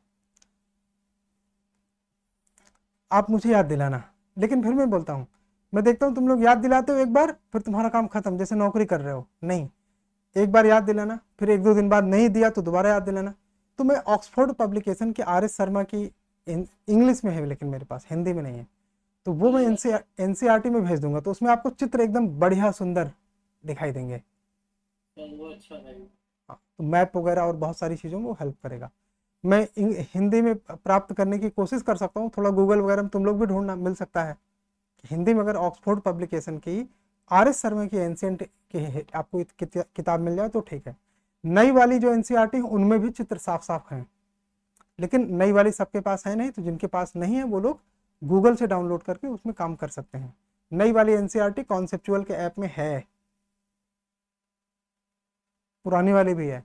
आप मुझे याद दिलाना। लेकिन फिर मैं बोलता हूँ, मैं देखता हूँ तुम लोग याद दिलाते हो एक बार, फिर तुम्हारा काम खत्म, जैसे नौकरी कर रहे हो। नहीं, एक बार याद दिलाना, फिर 1-2 दिन बाद नहीं दिया तो दोबारा याद दिलाना। तो मैं ऑक्सफोर्ड पब्लिकेशन के RS शर्मा की इंग्लिश में है, लेकिन मेरे पास हिंदी में नहीं है, तो वो मैं एनसीईआरटी में भेज दूंगा। तो उसमें आपको चित्र एकदम बढ़िया सुंदर दिखाई देंगे। सर वो अच्छा है। हाँ, तो मैप वगैरह और बहुत सारी चीज़ों में वो हेल्प करेगा। मैं हिंदी में प्राप्त करने की कोशिश कर सकता हूँ, थोड़ा गूगल वगैरह में तुम लोग भी ढूंढना मिल सकता है। हिंदी में अगर ऑक्सफोर्ड पब्लिकेशन की RS शर्मा की एंशिएंट की आपको किताब मिल जाए तो ठीक है। नई वाली जो एनसीईआरटी है उनमें भी चित्र साफ साफ हैं, लेकिन नई वाली सबके पास है नहीं, तो जिनके पास नहीं है वो लोग गूगल से डाउनलोड करके उसमें काम कर सकते हैं। नई वाली एनसीईआरटी कॉन्सेप्चुअल के ऐप में है, पुरानी वाली भी है।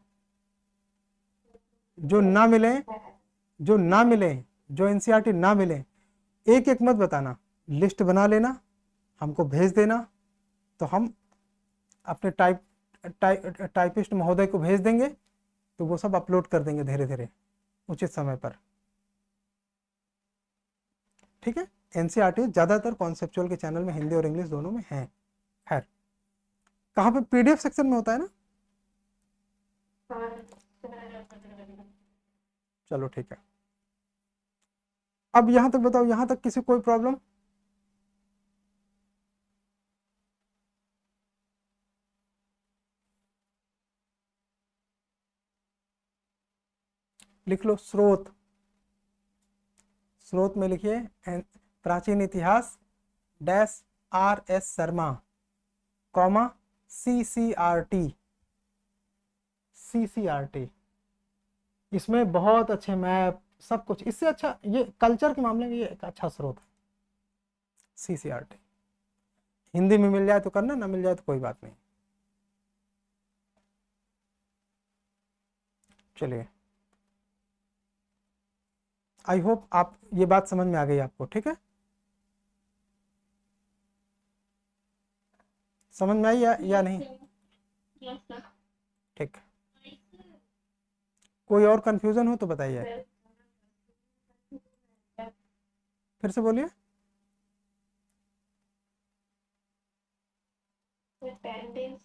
जो ना मिले, जो एनसीईआरटी ना मिले, एक एक मत बताना, लिस्ट बना लेना, हमको भेज देना, तो हम अपने टाइपिस्ट महोदय को भेज देंगे, तो वो सब अपलोड कर देंगे धीरे धीरे उचित समय पर। ठीक है? एनसीईआरटी ज़्यादातर कॉन्सेप्चुअल के चैनल में हिंदी और इंग्लिश दोनों में है। खैर, कहाँ पे? PDF सेक्शन में होता है ना? चलो ठीक है। अब यहाँ तक बताओ, यहाँ तक किसी कोई प्रॉब्लम? लिख लो स्रोत। स्रोत में लिखिए प्राचीन इतिहास -RS शर्मा, कॉमा CCRT। इसमें बहुत अच्छे मैप, सब कुछ। इससे अच्छा ये कल्चर के मामले में ये एक अच्छा स्रोत है CCRT। हिंदी में मिल जाए तो करना, ना मिल जाए तो कोई बात नहीं। चलिए, आई होप आप ये बात समझ में आ गई आपको। ठीक है? समझ में आई या नहीं? Yes sir. ठीक, कोई और कंफ्यूजन हो तो बताइए, फिर से बोलिए। 10 days।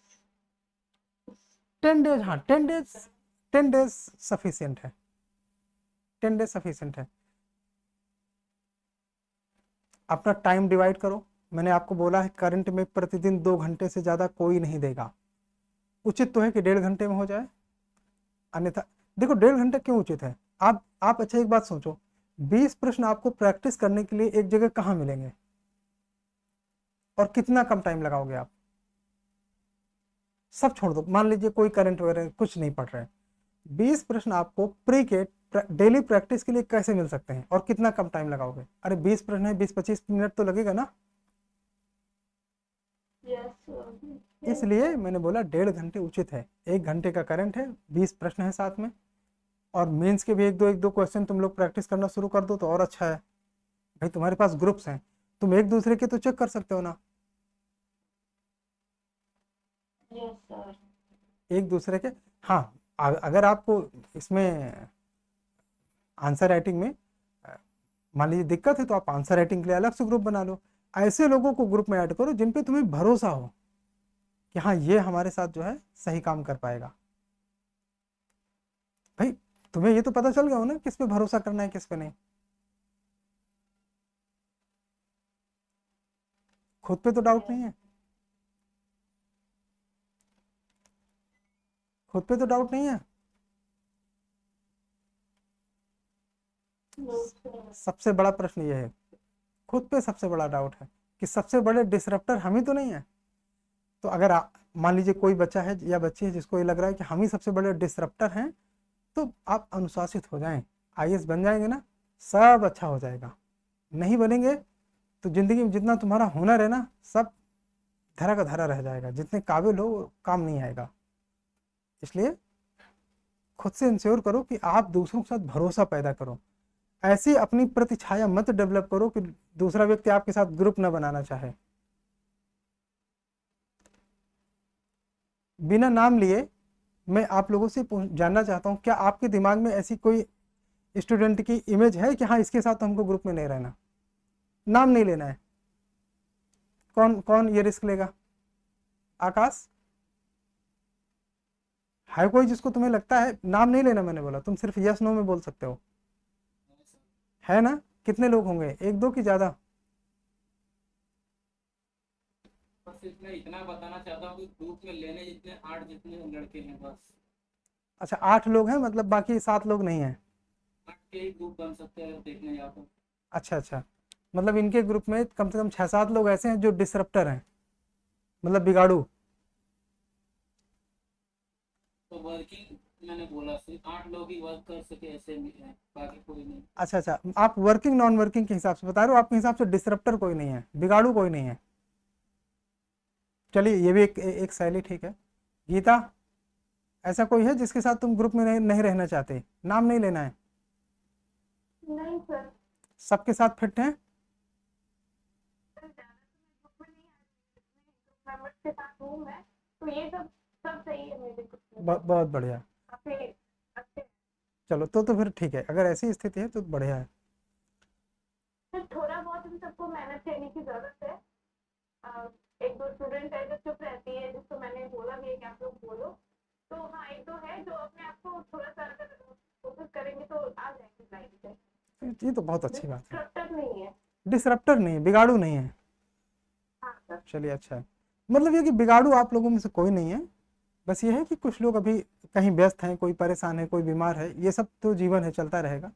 10 डेज, हाँ 10 डेज सफिशियंट है। 10 डेज सफिशियंट है। अपना टाइम डिवाइड करो। मैंने आपको बोला है करंट में प्रतिदिन 2 घंटे से ज़्यादा कोई नहीं देगा। उचित तो है कि 1.5 घंटे में हो जाए, अन्यथा देखो 1.5 घंटा क्यों उचित है? आप अच्छा एक बात सोचो, 20 प्रश्न आपको प्रैक्टिस करने के लिए एक जगह कहाँ मिलेंगे? और कितना कम टाइम लगाओगे आप? सब छोड़ दो, मान लीजिए कोई करंट वगैरह कुछ नहीं पढ़ रहे हैं, 20 प्रश्न आपको प्री के डेली प्रैक्टिस के लिए कैसे मिल सकते हैं और कितना कम टाइम लगाओगे? अरे 20 प्रश्न है, 20-25 मिनट तो लगेगा ना। Yes sir. इसलिए मैंने बोला 1.5 घंटे उचित है। 1 घंटे का करंट है, 20 प्रश्न है साथ में, और मेंस के भी एक दो क्वेश्चन तुम लोग प्रैक्टिस करना शुरू कर दो तो और अच्छा है। भाई तुम्हारे पास ग्रुप्स हैं, तुम एक दूसरे के तो चेक कर सकते हो ना, यस सर। एक दूसरे के। हाँ, अगर आपको इसमें आंसर राइटिंग में मान लीजिए दिक्कत है तो आप आंसर राइटिंग के लिए अलग से ग्रुप बना लो। ऐसे लोगों को ग्रुप में ऐड करो जिन पे तुम्हें भरोसा हो कि हाँ ये हमारे साथ जो है सही काम कर पाएगा। भाई तुम्हें ये तो पता चल गया हो ना किस पे भरोसा करना है किस पे नहीं। खुद पे तो डाउट नहीं है, खुद पे तो डाउट नहीं है। No sir. सबसे बड़ा प्रश्न ये है, खुद पे सबसे बड़ा डाउट है कि सबसे बड़े डिसरप्टर हम ही तो नहीं है। तो अगर मान लीजिए कोई बच्चा है या बच्ची है जिसको ये लग रहा है कि हम ही सबसे बड़े डिसरप्टर हैं, तो आप अनुशासित हो जाएं, आईएएस बन जाएंगे ना, सब अच्छा हो जाएगा। नहीं बनेंगे तो जिंदगी में जितना तुम्हारा हुनर है ना सब धरा का धरा रह जाएगा, जितने काबिल हो वो काम नहीं आएगा। इसलिए खुद से इंश्योर करो कि आप दूसरों के साथ भरोसा पैदा करो। ऐसी अपनी प्रतिछाया मत डेवलप करो कि दूसरा व्यक्ति आपके साथ ग्रुप न बनाना चाहे। बिना नाम लिए मैं आप लोगों से जानना चाहता हूं, क्या आपके दिमाग में ऐसी कोई स्टूडेंट की इमेज है कि हाँ इसके साथ तो हमको ग्रुप में नहीं रहना? नाम नहीं लेना है। कौन कौन ये रिस्क लेगा? आकाश, है कोई जिसको तुम्हें लगता है? नाम नहीं लेना मैंने बोला, तुम सिर्फ यस नो में बोल सकते हो। है ना? कितने लोग होंगे, एक दो की ज्यादा? बस इसमें इतना बताना चाहता हूँ कि ग्रुप में लेने जितने 8 जितने लड़के हैं बस। अच्छा 8 लोग हैं, मतलब बाकी 7 लोग नहीं हैं? 8 के ही ग्रुप बन सकते हैं देखने जाओ तो। अच्छा अच्छा, मतलब इनके ग्रुप में कम से कम 6-7 लोग ऐसे हैं जो डिसरप्टर हैं, मतलब बिगाड़ू। तो वर्किंग मैंने बोला सिर्फ 8 लोग ही वर्क कर सके ऐसे में है, बाकी कोई नहीं। अच्छा अच्छा, आप वर्किंग नॉन वर्किंग के हिसाब से बता रहे हो, आपके हिसाब से डिसरप्टर कोई नहीं है, बिगाड़ू कोई नहीं है। चलिए ये भी एक शैली ठीक है। गीता, ऐसा कोई है जिसके साथ तुम ग्रुप में नहीं रहना चाहते? नाम नहीं लेना है। नहीं सर। सबके साथ फिट हैं? सर ज़्यादा तो मैं ग्रुप में नहीं आ रही, ग्रुप मेंबर्स के साथ हूँ मैं, तो ये सब सब सही है मेरे ग्रुप में। बहुत बढ़िया। काफी अच्छे। चलो तो फिर ठीक है, अगर ऐसी स्थिति है तो बढ़िया है। सर थोड़ा बहुत इन सबको मेहनत करने की जरूरत है। एक दो स्टूडेंट है जो चुप रहती है, जिसको मैंने बोला भी है कि आप लोग बोलो, तो हाँ एक दो है जो अपने आप को थोड़ा सा अगर फोकस करेंगे तो आ जाएंगे लाइन से। ये तो बहुत अच्छी बात है, डिस्ट्रक्टर नहीं है। डिसरप्टर नहीं है, बिगाड़ू नहीं है। हाँ सर। चलिए अच्छा है, मतलब ये कि बिगाड़ू आप लोगों में से कोई नहीं है। बस ये है कि कुछ लोग अभी कहीं व्यस्त हैं, कोई परेशान है, कोई बीमार है, ये सब तो जीवन है, चलता रहेगा।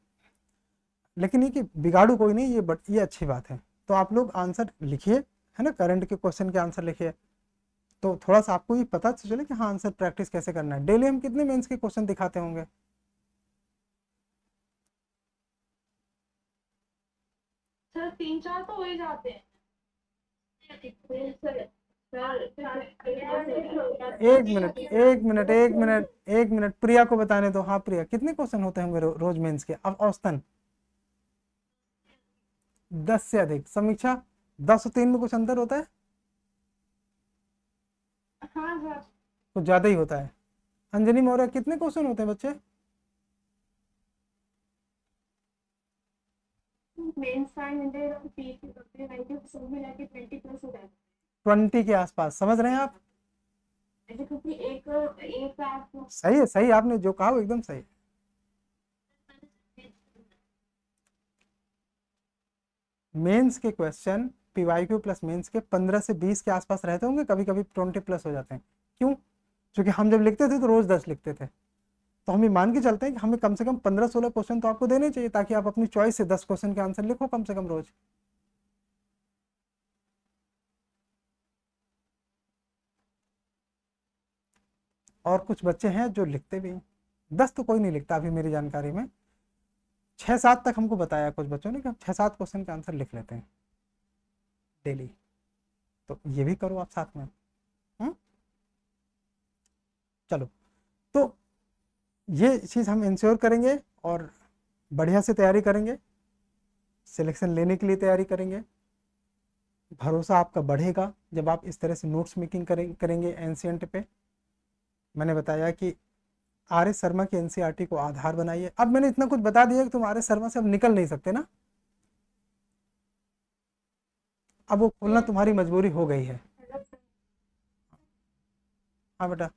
लेकिन ये कि बिगाड़ू कोई नहीं, ये अच्छी बात है। तो आप लोग आंसर लिखिए, है ना, करंट के क्वेश्चन के आंसर लिखिए, तो थोड़ा सा आपको ये पता चले कि हाँ आंसर प्रैक्टिस कैसे करना है। डेली हम कितने मेंस के क्वेश्चन दिखाते होंगे? सर 3-4 तो हो ही जाते हैं। एक मिनट प्रिया को बताने दो। हाँ प्रिया, कितने क्वेश्चन होते होंगे रोज मेंस के अब औसतन? 10 से अधिक। समीक्षा, 10 और 3 में कुछ अंतर होता है? हाँ सर। कुछ ज्यादा ही होता है। अंजनी मौर्य, कितने क्वेश्चन होते हैं बच्चे? मेंस 500 और पीसी 90 सब मिला के 20 प्लस हो जाता है। 20 के आसपास, समझ रहे हैं आप? ऐसे क्योंकि एक एक आप सही है, सही, आपने जो कहा वो एकदम सही है। मेंस के क्वेश्चन पीवाईक्यू प्लस मेंस के 15 से 20 के आसपास रहते होंगे, कभी कभी 20 प्लस हो जाते हैं। क्यों? क्योंकि हम जब लिखते थे तो रोज 10 लिखते थे, तो हम ये मान के चलते हैं कि हमें कम से कम 15-16 क्वेश्चन तो आपको देने चाहिए, ताकि आप अपनी चॉइस से 10 क्वेश्चन के आंसर लिखो कम से कम रोज। और कुछ बच्चे हैं जो लिखते भी हैं। 10 तो कोई नहीं लिखता अभी मेरी जानकारी में। 6-7 तक हमको बताया कुछ बच्चों ने कि हम 6-7 क्वेश्चन का आंसर लिख लेते हैं डेली। तो ये भी करो आप साथ में। चलो, तो ये चीज़ हम इंश्योर करेंगे और बढ़िया से तैयारी करेंगे, सिलेक्शन लेने के लिए तैयारी करेंगे। भरोसा आपका बढ़ेगा जब आप इस तरह से नोट्स मेकिंग करेंगे एनसीईआरटी पे। मैंने बताया कि आर एस शर्मा की एनसीईआरटी को आधार बनाइए। अब मैंने इतना कुछ बता दिया कि तुम आर एस शर्मा से अब निकल नहीं सकते ना, अब वो खोलना तुम्हारी मजबूरी हो गई है। हाँ बेटा,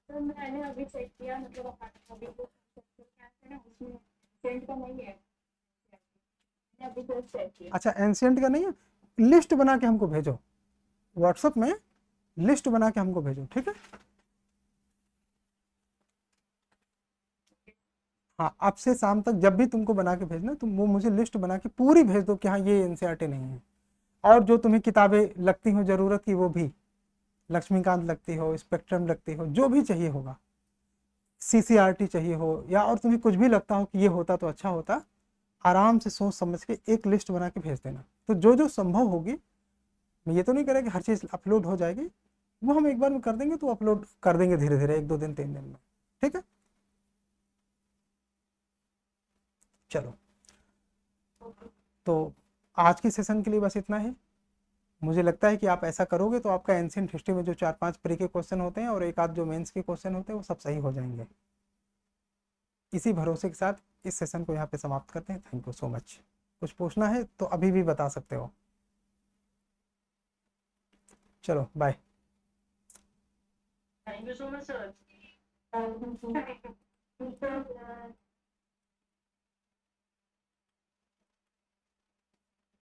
तो मैंने अभी चेक किया, मतलब अभी तो उसमें प्रिंट का नहीं है, मैंने अभी तो चेक किया। अच्छा एंशिएंट का नहीं है, लिस्ट बना के हमको भेजो व्हाट्सएप में, लिस्ट बना के हमको भेजो, ठीक है। हाँ, अब से शाम तक जब भी तुमको बना के भेजना, तुम वो मुझे लिस्ट बना के पूरी भेज दो कि हाँ ये एनसीईआरटी नहीं है। और जो तुम्हें किताबें लगती हो ज़रूरत की वो भी, लक्ष्मीकांत लगती हो, स्पेक्ट्रम लगती हो, जो भी चाहिए होगा, सीसीआरटी चाहिए हो, या और तुम्हें कुछ भी लगता हो कि ये होता तो अच्छा होता, आराम से सोच समझ के एक लिस्ट बना के भेज देना। तो जो जो संभव होगी, मैं ये तो नहीं कह रहा कि हर चीज़ अपलोड हो जाएगी, वो हम एक बार में कर देंगे, तो अपलोड कर देंगे धीरे धीरे 1-2 दिन 3 दिन में, ठीक है। चलो, तो आज की सेशन के लिए बस इतना ही। मुझे लगता है कि आप ऐसा करोगे तो आपका एंशिएंट हिस्ट्री में जो 4-5 प्री के क्वेश्चन होते हैं और एक आध जो मेंस के क्वेश्चन होते हैं वो सब सही हो जाएंगे। इसी भरोसे के साथ इस सेशन को यहाँ पे समाप्त करते हैं। Thank you so much. कुछ पूछना है तो अभी भी बता सकते हो। चलो bye. Thank you so much sir. Thank you.